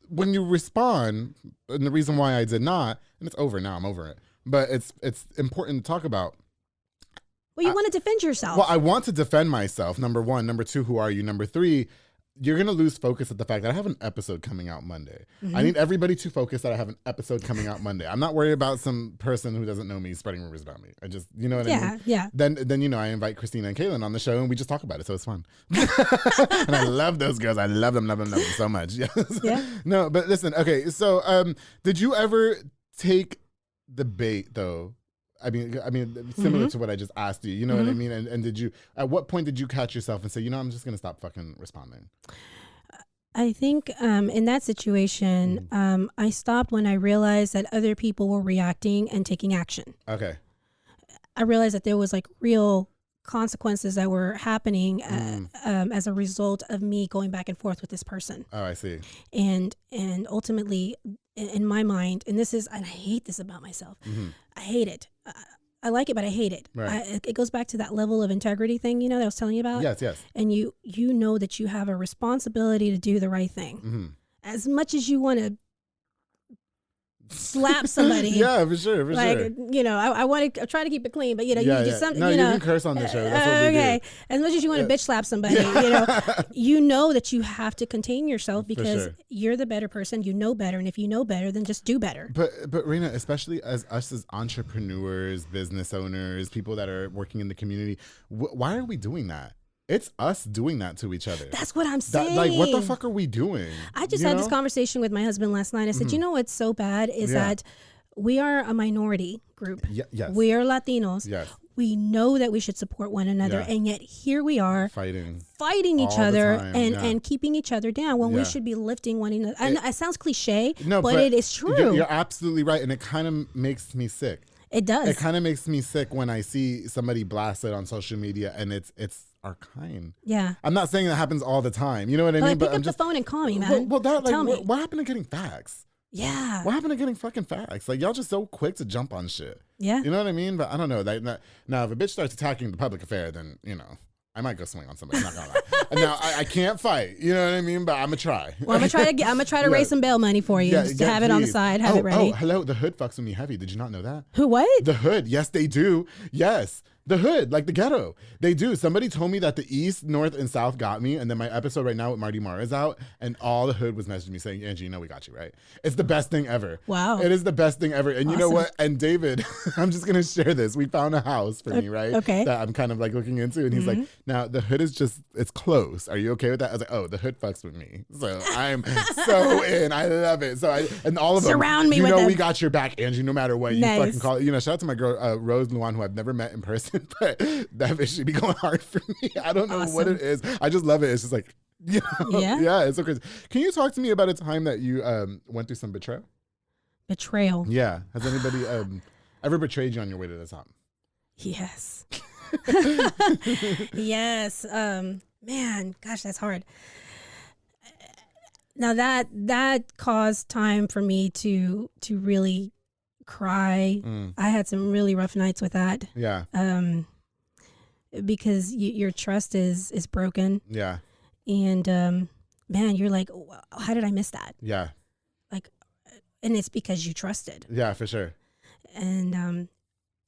when you respond, and the reason why I did not, and it's over now, I'm over it. But it's important to talk about. Well, you want to defend yourself. Well, I want to defend myself, number one. Number two, who are you? Number three, you're going to lose focus at the fact that I have an episode coming out Monday. I need everybody to focus that I have an episode coming out Monday. I'm not worried about some person who doesn't know me spreading rumors about me. I just, you know what I mean? Yeah. Then you know, I invite Christina and Kaylin on the show and we just talk about it. So it's fun. And I love those girls. I love them so much. Yes. Yeah. No, but listen, okay. So did you ever take the bait though? I mean, similar to what I just asked you, you know what I mean? And did you, at what point did you catch yourself and say, you know, I'm just going to stop fucking responding? I think in that situation, I stopped when I realized that other people were reacting and taking action. Okay. I realized that there was like real consequences that were happening as a result of me going back and forth with this person. Oh, I see. And ultimately, in my mind, and I hate this about myself. I hate it. I like it, but I hate it. Right. It goes back to that level of integrity thing, you know, that I was telling you about. Yes. And you know that you have a responsibility to do the right thing. As much as you want to slap somebody. Yeah, for sure. You know, I want to try to keep it clean, but you know, you do something. No, you know, can curse on the show. That's what we do. As much as you want to bitch slap somebody, you know that you have to contain yourself because you're the better person. You know better, and if you know better, then just do better. But Reyna, especially as us as entrepreneurs, business owners, people that are working in the community, why are we doing that? It's us doing that to each other. That's what I'm saying. Like, what the fuck are we doing? I just had this conversation with my husband last night. I said, you know what's so bad is that we are a minority group. Yes. We are Latinos. Yes. We know that we should support one another. And yet here we are fighting each other and keeping each other down when we should be lifting one another. And it sounds cliche, but it is true. You're absolutely right. And it kind of makes me sick. It does. It kind of makes me sick when I see somebody blasted on social media and it's our kind. Yeah. I'm not saying that happens all the time. You know what I mean? Pick up the phone and call me, man. Well, that, like, Tell me. what happened to getting facts? Yeah. What happened to getting fucking facts? Like, y'all just so quick to jump on shit. Yeah. You know what I mean? But I don't know. Like, now, if a bitch starts attacking the public affair, then, you know, I might go swing on somebody. I'm not gonna lie. Now, I can't fight. You know what I mean? But I'm gonna try. Well, I'm gonna try to raise some bail money for you. Just to have it on the side. Have it ready. Oh, hello. The Hood fucks with me heavy. Did you not know that? Who? What? The Hood. Yes, they do. Yes. The Hood, like the ghetto. They do. Somebody told me that the East, North, and South got me, and then my episode right now with Marty Marr is out, and all the Hood was messaging me saying, Angie, you know we got you, right? It's the best thing ever. Wow. It is the best thing ever. And you know what? And David, I'm just going to share this. We found a house for me, right? Okay. That I'm kind of like looking into, and he's like, now the Hood is just, it's close. Are you okay with that? I was like, oh, the Hood fucks with me. So I'm so in. I love it. So and all of them. Surround me with them. them. We got your back, Angie, no matter what. Nice. You fucking call it. You know, shout out to my girl, Rose Luan, who I've never met in person, but that bitch should be going hard for me. I don't know what it is. I just love it. It's just like, you know, yeah, it's so crazy. Can you talk to me about a time that you went through some betrayal? Betrayal. Yeah. Has anybody ever betrayed you on your way to the top? Yes. Yes. Man, gosh, that's hard. Now that caused time for me to really cry. I had some really rough nights with that. Yeah. Because your trust is broken. Yeah. And man, you're like, how did I miss that? Yeah. Like, and it's because you trusted. Yeah, for sure. And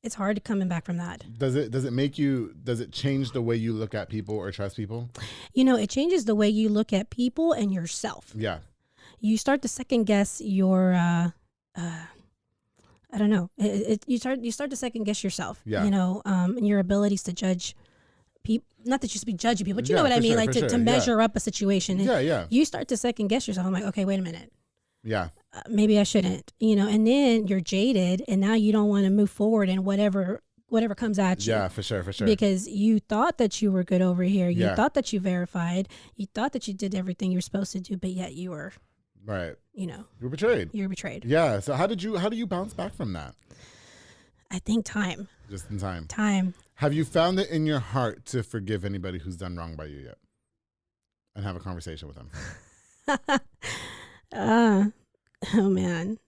it's hard coming back from that. Does it change the way you look at people or trust people? You know, it changes the way you look at people and yourself. Yeah. You start to second guess your I don't know. You start to second guess yourself. Yeah. You know, and your abilities to judge people. Not that you should be judging people, but you know what I mean. Sure, like to measure up a situation. And yeah. You start to second guess yourself. I'm like, okay, wait a minute. Yeah. Maybe I shouldn't. You know, and then you're jaded, and now you don't want to move forward in whatever comes at you. Yeah, for sure. Because you thought that you were good over here. You thought that you verified. You thought that you did everything you were supposed to do, but yet you were. Right. You know. You were betrayed. You were betrayed. Yeah. So how do you bounce back from that? I think time. Just in time. Time. Have you found it in your heart to forgive anybody who's done wrong by you yet? And have a conversation with them? Oh, man.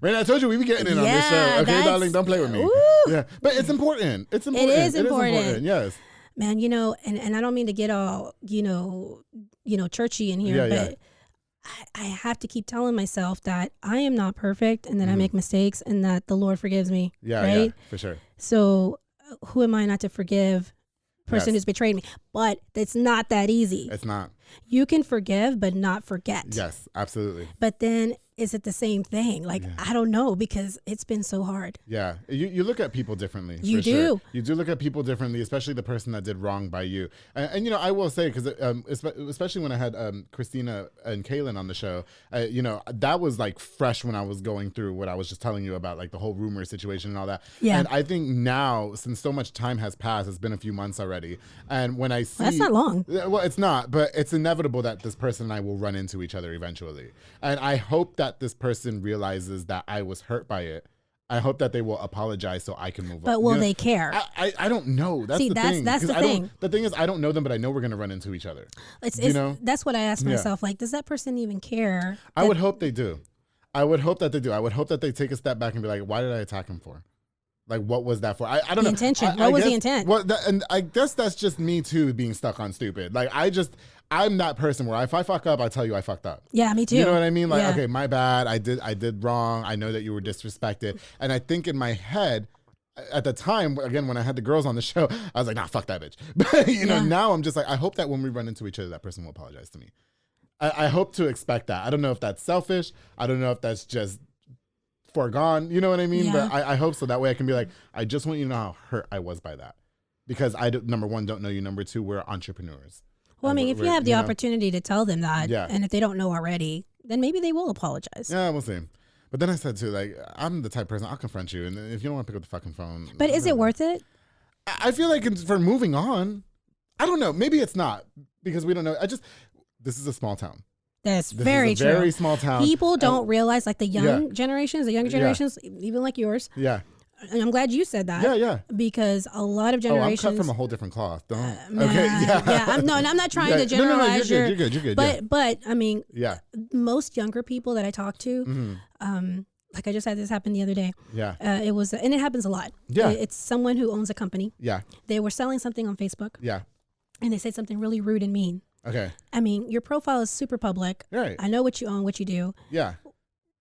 Reyna, I told you we be getting in on this show. Okay, darling, don't play with me. Yeah, but it's important. It's important. It is important. Yes. Man, you know, and I don't mean to get all, churchy in here, but I have to keep telling myself that I am not perfect and that I make mistakes and that the Lord forgives me. Yeah, right? For sure. So who am I not to forgive the person who's betrayed me? But it's not that easy. It's not. You can forgive, but not forget. Yes, absolutely. But then is it the same thing? Like, I don't know, because it's been so hard. Yeah. You look at people differently. You do. Sure. You do look at people differently, especially the person that did wrong by you. And I will say, because especially when I had Christina and Kaylin on the show, that was like fresh when I was going through what I was just telling you about, like the whole rumor situation and all that. Yeah. And I think now, since so much time has passed, it's been a few months already. And when I see... That's not long. Well, it's not, but it's inevitable that this person and I will run into each other eventually. And I hope that this person realizes that I was hurt by it. I hope that they will apologize so I can move on. But will they care? I don't know. That's the thing. That's the thing. The thing is, I don't know them, but I know we're going to run into each other. That's what I ask myself. Like, does that person even care? I would hope they do. I would hope that they do. I would hope that they take a step back and be like, why did I attack him for? Like, what was that for? I don't know. The intention. What was the intent? Well, and I guess that's just me too being stuck on stupid. Like, I'm that person where if I fuck up, I tell you I fucked up. Yeah, me too. You know what I mean? Like, okay, my bad. I did wrong. I know that you were disrespected. And I think in my head, at the time, again, when I had the girls on the show, I was like, nah, fuck that bitch. But, now I'm just like, I hope that when we run into each other, that person will apologize to me. I hope to expect that. I don't know if that's selfish. I don't know if that's just foregone. You know what I mean? Yeah. But I hope so. That way I can be like, I just want you to know how hurt I was by that. Because number one, don't know you. Number two, we're entrepreneurs. Well, I mean, if you have the opportunity to tell them that, and if they don't know already, then maybe they will apologize. Yeah, we'll see. But then I said too, like, I'm the type of person, I'll confront you, and if you don't want to pick up the fucking phone. But is it worth it? I feel like for moving on, I don't know. Maybe it's not, because we don't know. This is a small town. That's very true. Very small town. People don't realize, like the young generations, even like yours. Yeah. And I'm glad you said that. Yeah. Because a lot of generations. I'm cut from a whole different cloth. Don't. Okay. Yeah. I'm not trying to generalize. No, you're good. But I mean, most younger people that I talk to, like I just had this happen the other day. Yeah. It was, and it happens a lot. Yeah. It's someone who owns a company. Yeah. They were selling something on Facebook. Yeah. And they said something really rude and mean. Okay. I mean, your profile is super public. Right. I know what you own, what you do. Yeah.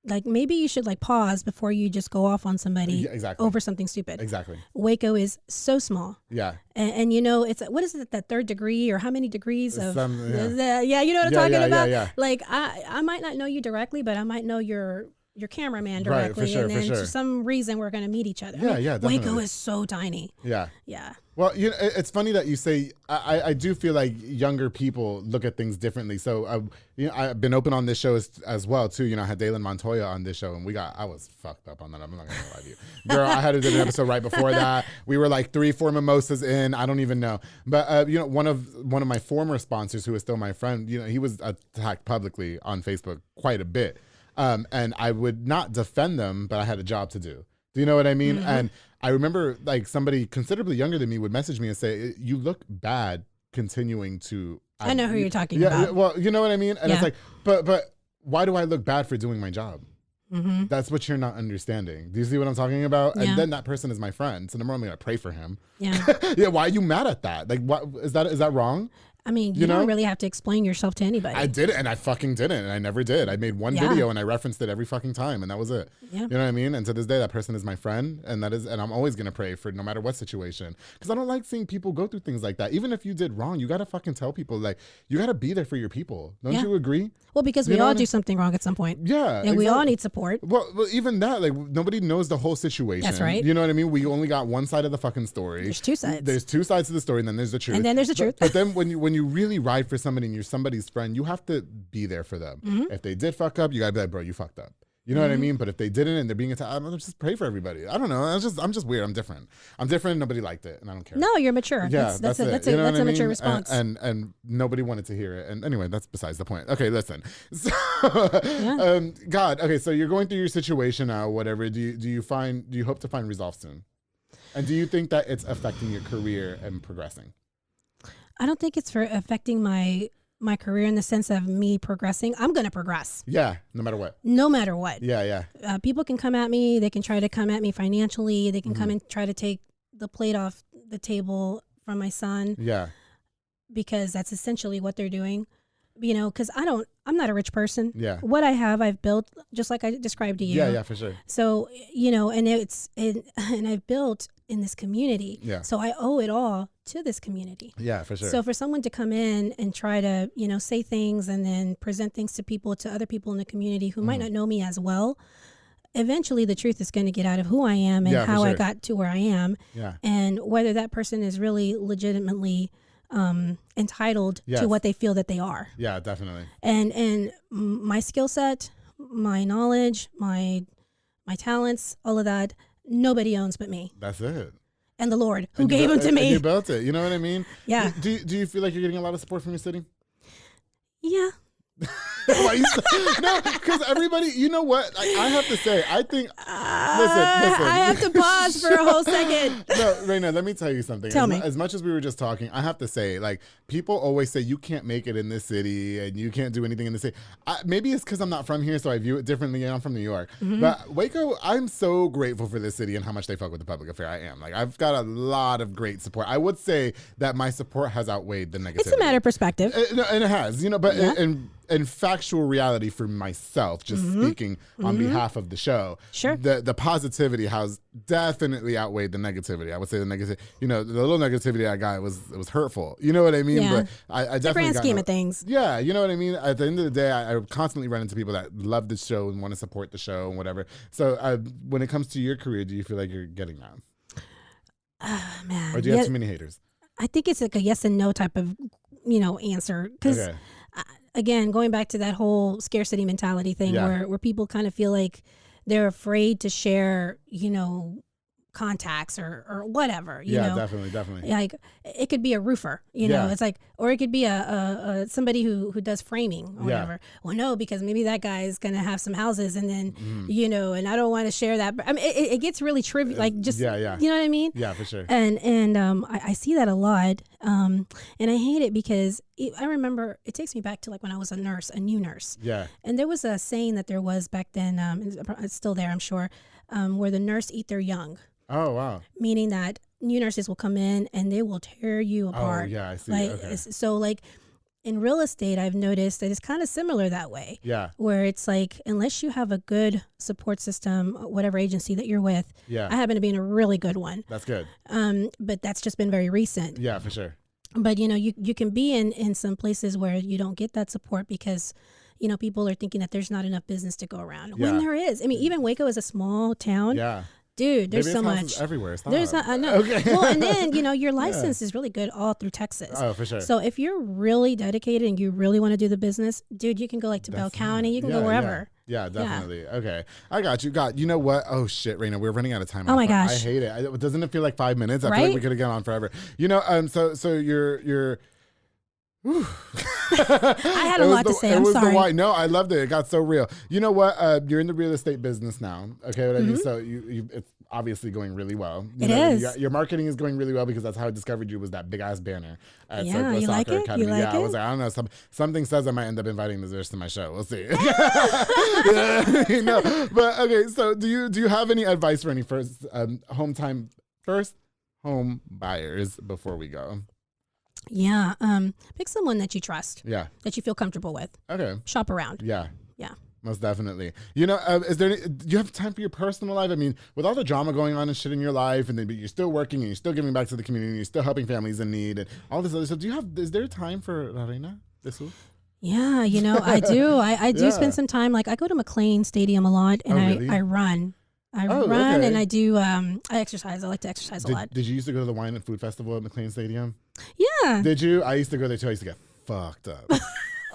Like, maybe you should pause before you just go off on somebody over something stupid. Exactly. Waco is so small. Yeah. And it's, what is it, that third degree, or how many degrees of, you know what I'm talking about? Yeah. Like, I might not know you directly, but I might know your cameraman directly. Right, for sure, and then for for some reason we're going to meet each other. Yeah, definitely. Waco is so tiny. Yeah. Yeah. Well, it's funny that you say, I do feel like younger people look at things differently. So, I've been open on this show as well, too. I had Dalen Montoya on this show, and I was fucked up on that. I'm not going to lie to you. Girl, I had to do an episode right before that. We were like 3-4 mimosas in. I don't even know. But, one of my former sponsors, who is still my friend, he was attacked publicly on Facebook quite a bit. And I would not defend them, but I had a job to do. Do you know what I mean? Mm-hmm. And I remember like somebody considerably younger than me would message me and say, you look bad continuing to. I know who you're talking about. Yeah, well, you know what I mean? And it's like, but why do I look bad for doing my job? Mm-hmm. That's what you're not understanding. Do you see what I'm talking about? And then that person is my friend. So number one, I'm going to pray for him. Yeah. Why are you mad at that? Like, what is that wrong? I mean, you don't really have to explain yourself to anybody. I didn't, and I fucking didn't, and I never did. I made one video, and I referenced it every fucking time, and that was it. Yeah. You know what I mean? And to this day, that person is my friend, and I'm always gonna pray for no matter what situation, because I don't like seeing people go through things like that. Even if you did wrong, you gotta fucking tell people, like, you gotta be there for your people. Don't you agree? Well, because we all do something wrong at some point. Yeah, and we all need support. Well, even that, like, nobody knows the whole situation. That's right. You know what I mean? We only got one side of the fucking story. There's two sides. There's two sides to the story, and then there's the truth. And then there's the truth. But then when you really ride for somebody and you're somebody's friend, you have to be there for them. Mm-hmm. If they did fuck up, you gotta be like, bro, you fucked up. You know what I mean? But if they didn't and they're being attacked, I'm just pray for everybody. I don't know. I'm just weird. I'm different. Nobody liked it, and I don't care. No, you're mature. Yeah, that's a mature response. And nobody wanted to hear it. And anyway, that's besides the point. Okay, listen. So, God. Okay, so you're going through your situation now. Whatever. Do you hope to find resolve soon? And do you think that it's affecting your career and progressing? I don't think it's for affecting my career in the sense of me progressing. I'm going to progress. Yeah, no matter what. No matter what. Yeah. People can come at me. They can try to come at me financially. They can come and try to take the plate off the table from my son. Yeah. Because that's essentially what they're doing. You know, because I'm not a rich person. Yeah. What I have, I've built just like I described to you. Yeah, for sure. So, you know, and and I've built in this community. Yeah. So I owe it all to this community. Yeah, for sure. So for someone to come in and try to, you know, say things and then present things to other people in the community who might not know me as well, eventually the truth is going to get out of who I am and how I got to where I am. Yeah. And whether that person is really legitimately entitled to what they feel that they are. Yeah, definitely. And my skill set, my knowledge, my talents, all of that, nobody owns but me. That's it. And the Lord who gave them to me. And you built it. You know what I mean? Yeah. Do you feel like you're getting a lot of support from your city? Yeah. No, because everybody, you know what? I have to say, I think. Listen. I have to pause for a whole second. No, Reyna, let me tell you something. Tell me. As much as we were just talking, I have to say, like, people always say you can't make it in this city and you can't do anything in the city. Maybe it's because I'm not from here, so I view it differently. I'm from New York. But Waco, I'm so grateful for this city and how much they fuck with the public affair. I am. Like, I've got a lot of great support. I would say that my support has outweighed the negativity. It's a matter of perspective. And it has, you know, but in factual reality for myself, just speaking on behalf of the show, the positivity has definitely outweighed the negativity. I would say the negative, you know, the little negativity I got was hurtful. You know what I mean? Yeah. But I definitely the grand scheme of things. Yeah, you know what I mean? At the end of the day, I constantly run into people that love the show and want to support the show and whatever. So when it comes to your career, do you feel like you're getting that? Man. Or do you have too many haters? I think it's like a yes and no type of, you know, answer. Because again, going back to that whole scarcity mentality thing where people kind of feel like they're afraid to share, you know, contacts or whatever, you know. Definitely. Like it could be a roofer, you know, it's like, or it could be a somebody who does framing or whatever. Well, no, because maybe that guy is going to have some houses and then, you know, and I don't want to share that. I mean, it gets really trivial, like just, you know what I mean? Yeah, for sure. And I see that a lot. And I hate it because I remember it takes me back to like when I was a new nurse. Yeah. And there was a saying that there was back then, it's still there, I'm sure, where the nurse eat their young. Oh, wow. Meaning that new nurses will come in and they will tear you apart. Oh, yeah, I see. Like, okay. So like in real estate, I've noticed that it's kind of similar that way. Yeah. Where it's like, unless you have a good support system, whatever agency that you're with, I happen to be in a really good one. That's good. But that's just been very recent. Yeah, for sure. But, you know, you can be in some places where you don't get that support because, you know, people are thinking that there's not enough business to go around. When there is. I mean, even Waco is a small town. Yeah. Dude, there's so much everywhere. Stop. There's not. I know. Okay. Well, and then you know your license is really good all through Texas. Oh, for sure. So if you're really dedicated and you really want to do the business, dude, you can go like to Bell County. You can go wherever. Yeah, definitely. Yeah. Okay, I got you. You know what? Oh shit, Reyna, we're running out of time. Oh my gosh, I hate it. Doesn't it feel like 5 minutes? I right? feel like we could have gone on forever. You know, so you're. I had a lot to say. I'm sorry. No, I loved it. It got so real. You know what? You're in the real estate business now. Okay, what I mean. So it's obviously going really well. It is. Your marketing is going really well because that's how I discovered you was that big ass banner at Circle you like Soccer it? Academy. You like I was like, I don't know. Something says I might end up inviting the Zers to my show. We'll see. No, but okay. So do you have any advice for any first home buyers before we go? Yeah. Pick someone that you trust. Yeah. That you feel comfortable with. Okay. Shop around. Yeah. Yeah. Most definitely. You know, do you have time for your personal life? I mean, with all the drama going on and shit in your life, and then but you're still working and you're still giving back to the community, and you're still helping families in need and all this other stuff. Is there time for Reyna this week? Yeah, you know, I do. I do spend some time. Like I go to McLean Stadium a lot, and really? I run. I run and I do. I exercise. I like to exercise a lot. Did you used to go to the Wine and Food Festival at McLean Stadium? Yeah. Did you? I used to go there too. I used to get fucked up.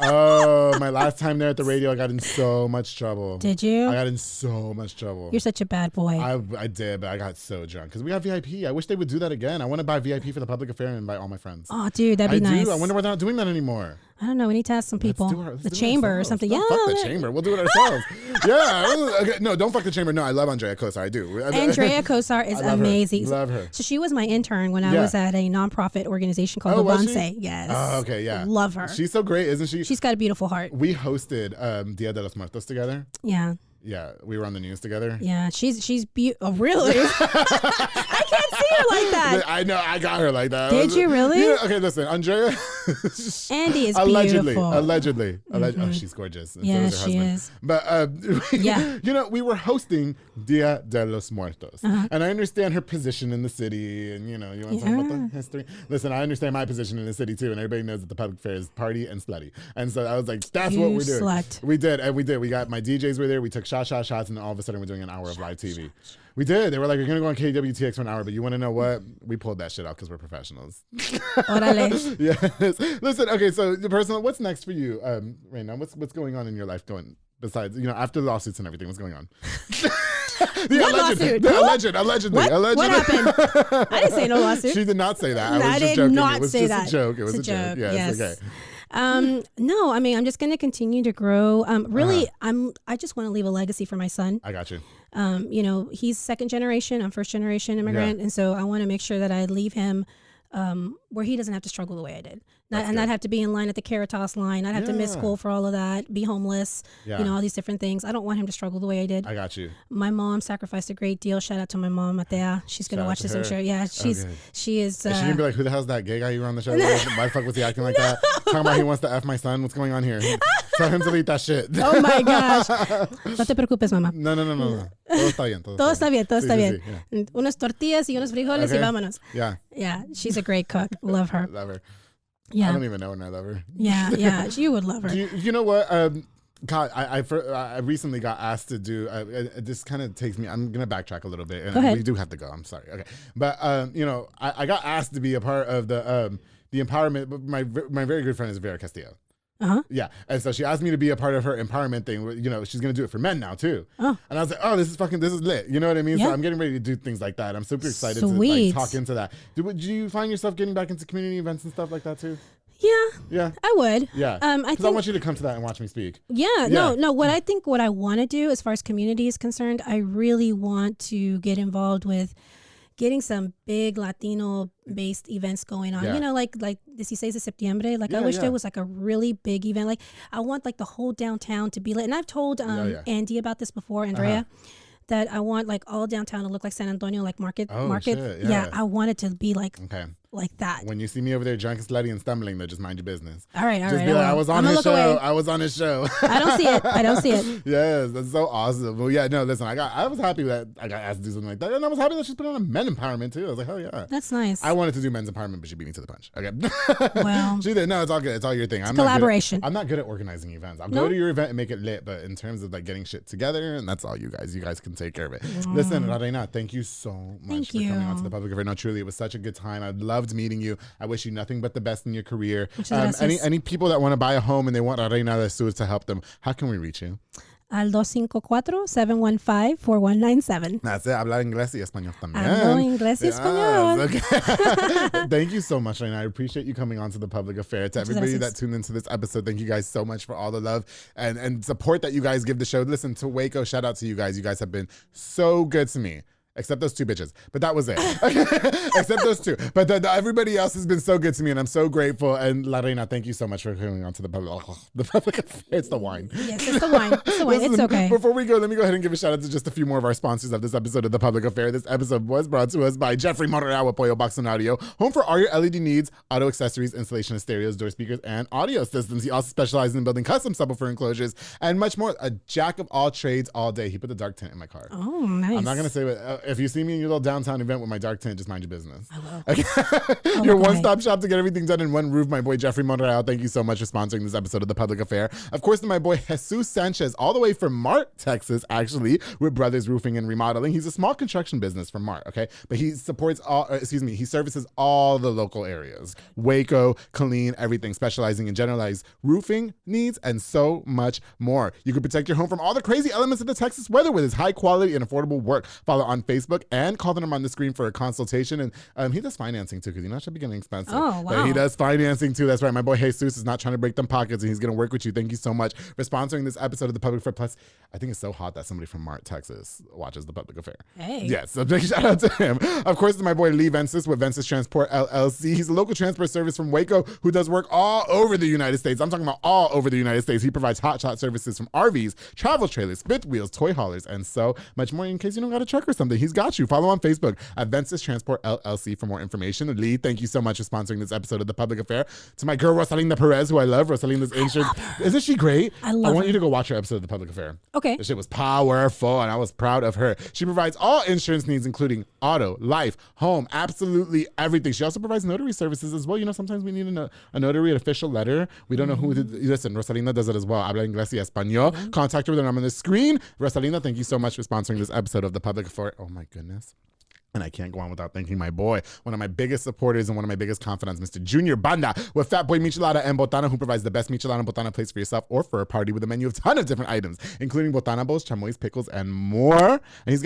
Oh, my last time there at the radio, I got in so much trouble. Did you? I got in so much trouble. You're such a bad boy. I did, but I got so drunk because we got VIP. I wish they would do that again. I want to buy VIP for the public affair and invite all my friends. Oh, dude, that'd be nice. I wonder why they're not doing that anymore. I don't know. We need to ask some people. The chamber or something. Don't fuck the chamber. We'll do it ourselves. Yeah. Okay. No, don't fuck the chamber. No, I love Andrea Kosar. I do. Andrea Kosar is amazing. Love her. So she was my intern when I was at a nonprofit organization called Avance. Yes. Oh, okay. Yeah. Love her. She's so great, isn't she? She's got a beautiful heart. We hosted Dia de los Muertos together. Yeah. Yeah, we were on the news together. Yeah, she's beautiful. Oh, really? I can't see her like that. I know, I got her like that. Did you really? Yeah, okay, listen, Andrea. Andy is Allegedly. beautiful. Oh, she's gorgeous. And Yeah, so is her she husband. is. But you know, we were hosting Dia de los Muertos, and I understand her position in the city. And you know, you want to talk about the history? Listen, I understand my position in the city too, and everybody knows that the public fair is party and slutty. And so I was like, that's what we're doing. Slut. We did. We got my DJs were there. We took shots, and then all of a sudden we're doing an hour of live TV. We did. They were like, you're going to go on KWTX for an hour, but you want to know what? We pulled that shit out because we're professionals. Órale. Yes. Listen, okay, so the personal, what's next for you, Reyna? What's going on in your life besides, you know, after the lawsuits and everything, what's going on? Allegedly. What happened? I didn't say no lawsuit. She did not say that. I was just did joking. not it was say just that. a joke. It was a joke. Yeah, yes. it's okay. No, I mean, I'm just going to continue to grow. Really, I just want to leave a legacy for my son. I got you. You know, he's second generation. I'm first generation immigrant. And so I want to make sure that I leave him where he doesn't have to struggle the way I did. Not have to be in line at the Caritas line. Not have to miss school for all of that. Be homeless. You know, all these different things. I don't want him to struggle the way I did. I got you. My mom sacrificed a great deal. Shout out to my mom, Matea. She's gonna watch this, I'm sure. Yeah, she is. Is she gonna be like, who the hell's that gay guy you were on the show? Why the fuck was he acting like that? Talking about he wants to F my son. What's going on here? Tell him to eat that shit. Oh my gosh. No te preocupes, mamá. No. Todo está bien. Todo está bien. Todo está bien. Yeah. Unas tortillas y unos frijoles y vámonos. Yeah. Yeah, she's a great cook. Love her. Love her. Yeah. I don't even know when I love her. Yeah, you would love her. You know what? God, I recently got asked to do. This kind of takes me. I'm gonna backtrack a little bit, and go ahead. We do have to go. I'm sorry. Okay, but you know, I got asked to be a part of the empowerment. My very good friend is Vera Castillo. Yeah, and so she asked me to be a part of her empowerment thing. You know, she's gonna do it for men now too. And I was like, oh, this is lit. You know what I mean? Yeah. So I'm getting ready to do things like that. I'm super excited Sweet. to talk into that. Do you find yourself getting back into community events and stuff like that too? Yeah, I would. Yeah, because I want you to come to that and watch me speak. Yeah. No. What I want to do as far as community is concerned, I really want to get involved with getting some big Latino-based events going on. You know, like 16 de septiembre. Like I wish there was like a really big event. Like I want like the whole downtown to be lit. And I've told Andy about this before, Andrea. That I want like all downtown to look like San Antonio, like market. Shit, yeah, I want it to be like that. When you see me over there drunk and slutty and stumbling, though, just mind your business. All right. Just be like, I was on his show. I was on his show. I don't see it. Yes, that's so awesome. Well, yeah, no, listen, I was happy that I got asked to do something like that, and I was happy that she's put on a men empowerment too. I was like, hell yeah, that's nice. I wanted to do men's empowerment, but she beat me to the punch. Okay, well, she did. No, it's all good. It's all your thing. I'm collaboration. I'm not good at organizing events. I'll go to your event and make it lit, but in terms of like getting shit together, and that's all you guys can take care of it. Listen, Reyna, thank you so much for coming on to the Public Affair. No, truly, it was such a good time. I loved meeting you. I wish you nothing but the best in your career. Any people that want to buy a home and they want Reyna STILL to help them, how can we reach you? Al 254-715-4197. That's it. Hablar inglés y español también. Hablo inglés y español. Okay. Thank you so much, Reyna. I appreciate you coming on to the Public Affair. To everybody that tuned into this episode, thank you guys so much for all the love and support that you guys give the show. Listen, to Waco, shout out to you guys. You guys have been so good to me. Except those two bitches. But that was it. Except those two. But everybody else has been so good to me, and I'm so grateful. And La Reyna, thank you so much for coming on to the Public Affair. It's the wine. Yes, it's the wine. Listen, it's okay. Before we go, let me go ahead and give a shout out to just a few more of our sponsors of this episode of The Public Affair. This episode was brought to us by Jeffrey Monreal with Pollo Box and Audio, home for all your LED needs, auto accessories, installation of stereos, door speakers, and audio systems. He also specializes in building custom subwoofer enclosures and much more. A jack of all trades all day. He put the dark tint in my car. Oh, nice. I'm not going to say what, if you see me in your little downtown event with my dark tint, just mind your business. I will. Okay. Your one-stop shop to get everything done in one roof. My boy Jeffrey Monreal, thank you so much for sponsoring this episode of The Public Affair. Of course, to my boy Jesus Sanchez, all the way from Mart, Texas, actually, with Brothers Roofing and Remodeling. He's a small construction business from Mart, okay? But he supports he services all the local areas. Waco, Killeen, everything, specializing in generalized roofing needs and so much more. You can protect your home from all the crazy elements of the Texas weather with his high quality and affordable work. Follow on Facebook and call the number on the screen for a consultation. And he does financing too, because it should be getting expensive. Oh, wow. But he does financing too. That's right. My boy Jesus is not trying to break them pockets, and he's going to work with you. Thank you so much for sponsoring this episode of The Public Affair. Plus, I think it's so hot that somebody from Mart, Texas watches The Public Affair. Hey. Yes, so big shout out to him. Of course, my boy Lee Vences with Vences Transport LLC. He's a local transport service from Waco who does work all over the United States. I'm talking about all over the United States. He provides hotshot services from RVs, travel trailers, fifth wheels, toy haulers, and so much more. In case you don't got a truck or something, he's got you. Follow on Facebook at Vences Transport LLC for more information. Lee, thank you so much for sponsoring this episode of The Public Affair. To my girl Rosalinda Perez, who I love. Rosalina's insurance. Isn't she great? I want you to go watch her episode of The Public Affair. Okay. The shit was powerful, and I was proud of her. She provides all insurance needs, including auto, life, home, absolutely everything. She also provides notary services as well. You know, sometimes we need a notary, an official letter. We don't know who. Listen, Rosalinda does it as well. Habla inglés y español. Contact her with her number on the screen. Rosalinda, thank you so much for sponsoring this episode of The Public Affair. Oh my goodness. And I can't go on without thanking my boy, one of my biggest supporters and one of my biggest confidants, Mr. Junior Banda with Fat Boy Michelada and Botana, who provides the best Michelada and Botana place for yourself or for a party with a menu of a ton of different items, including Botana bowls, chamois, pickles, and more. And he's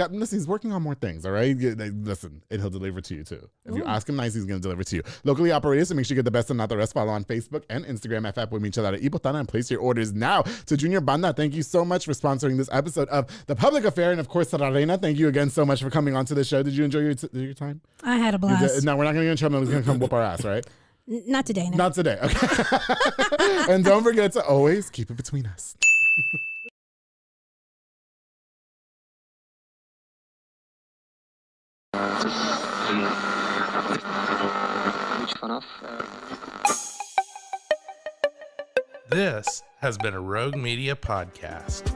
working on more things, all right? Listen, and he'll deliver to you too. If you ask him nice, he's going to deliver to you. Locally operated, so make sure you get the best and not the rest. Follow on Facebook and Instagram at Fat Boy Michelada y Botana and place your orders now. To Junior Banda, thank you so much for sponsoring this episode of The Public Affair. And of course, Reyna, thank you again so much for coming onto the show. Did you enjoy your time? I had a blast. No, we're not going to get in trouble. He's going to come whoop our ass, right? Not today. No. Not today. Okay. And don't forget to always keep it between us. This has been a Rogue Media podcast.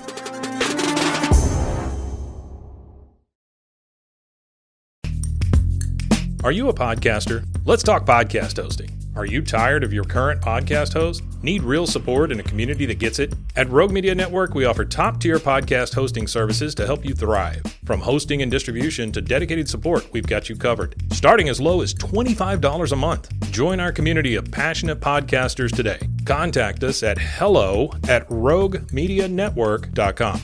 Are you a podcaster? Let's talk podcast hosting. Are you tired of your current podcast host? Need real support in a community that gets it? At Rogue Media Network, we offer top-tier podcast hosting services to help you thrive. From hosting and distribution to dedicated support, we've got you covered. Starting as low as $25 a month. Join our community of passionate podcasters today. Contact us at hello@roguemedianetwork.com.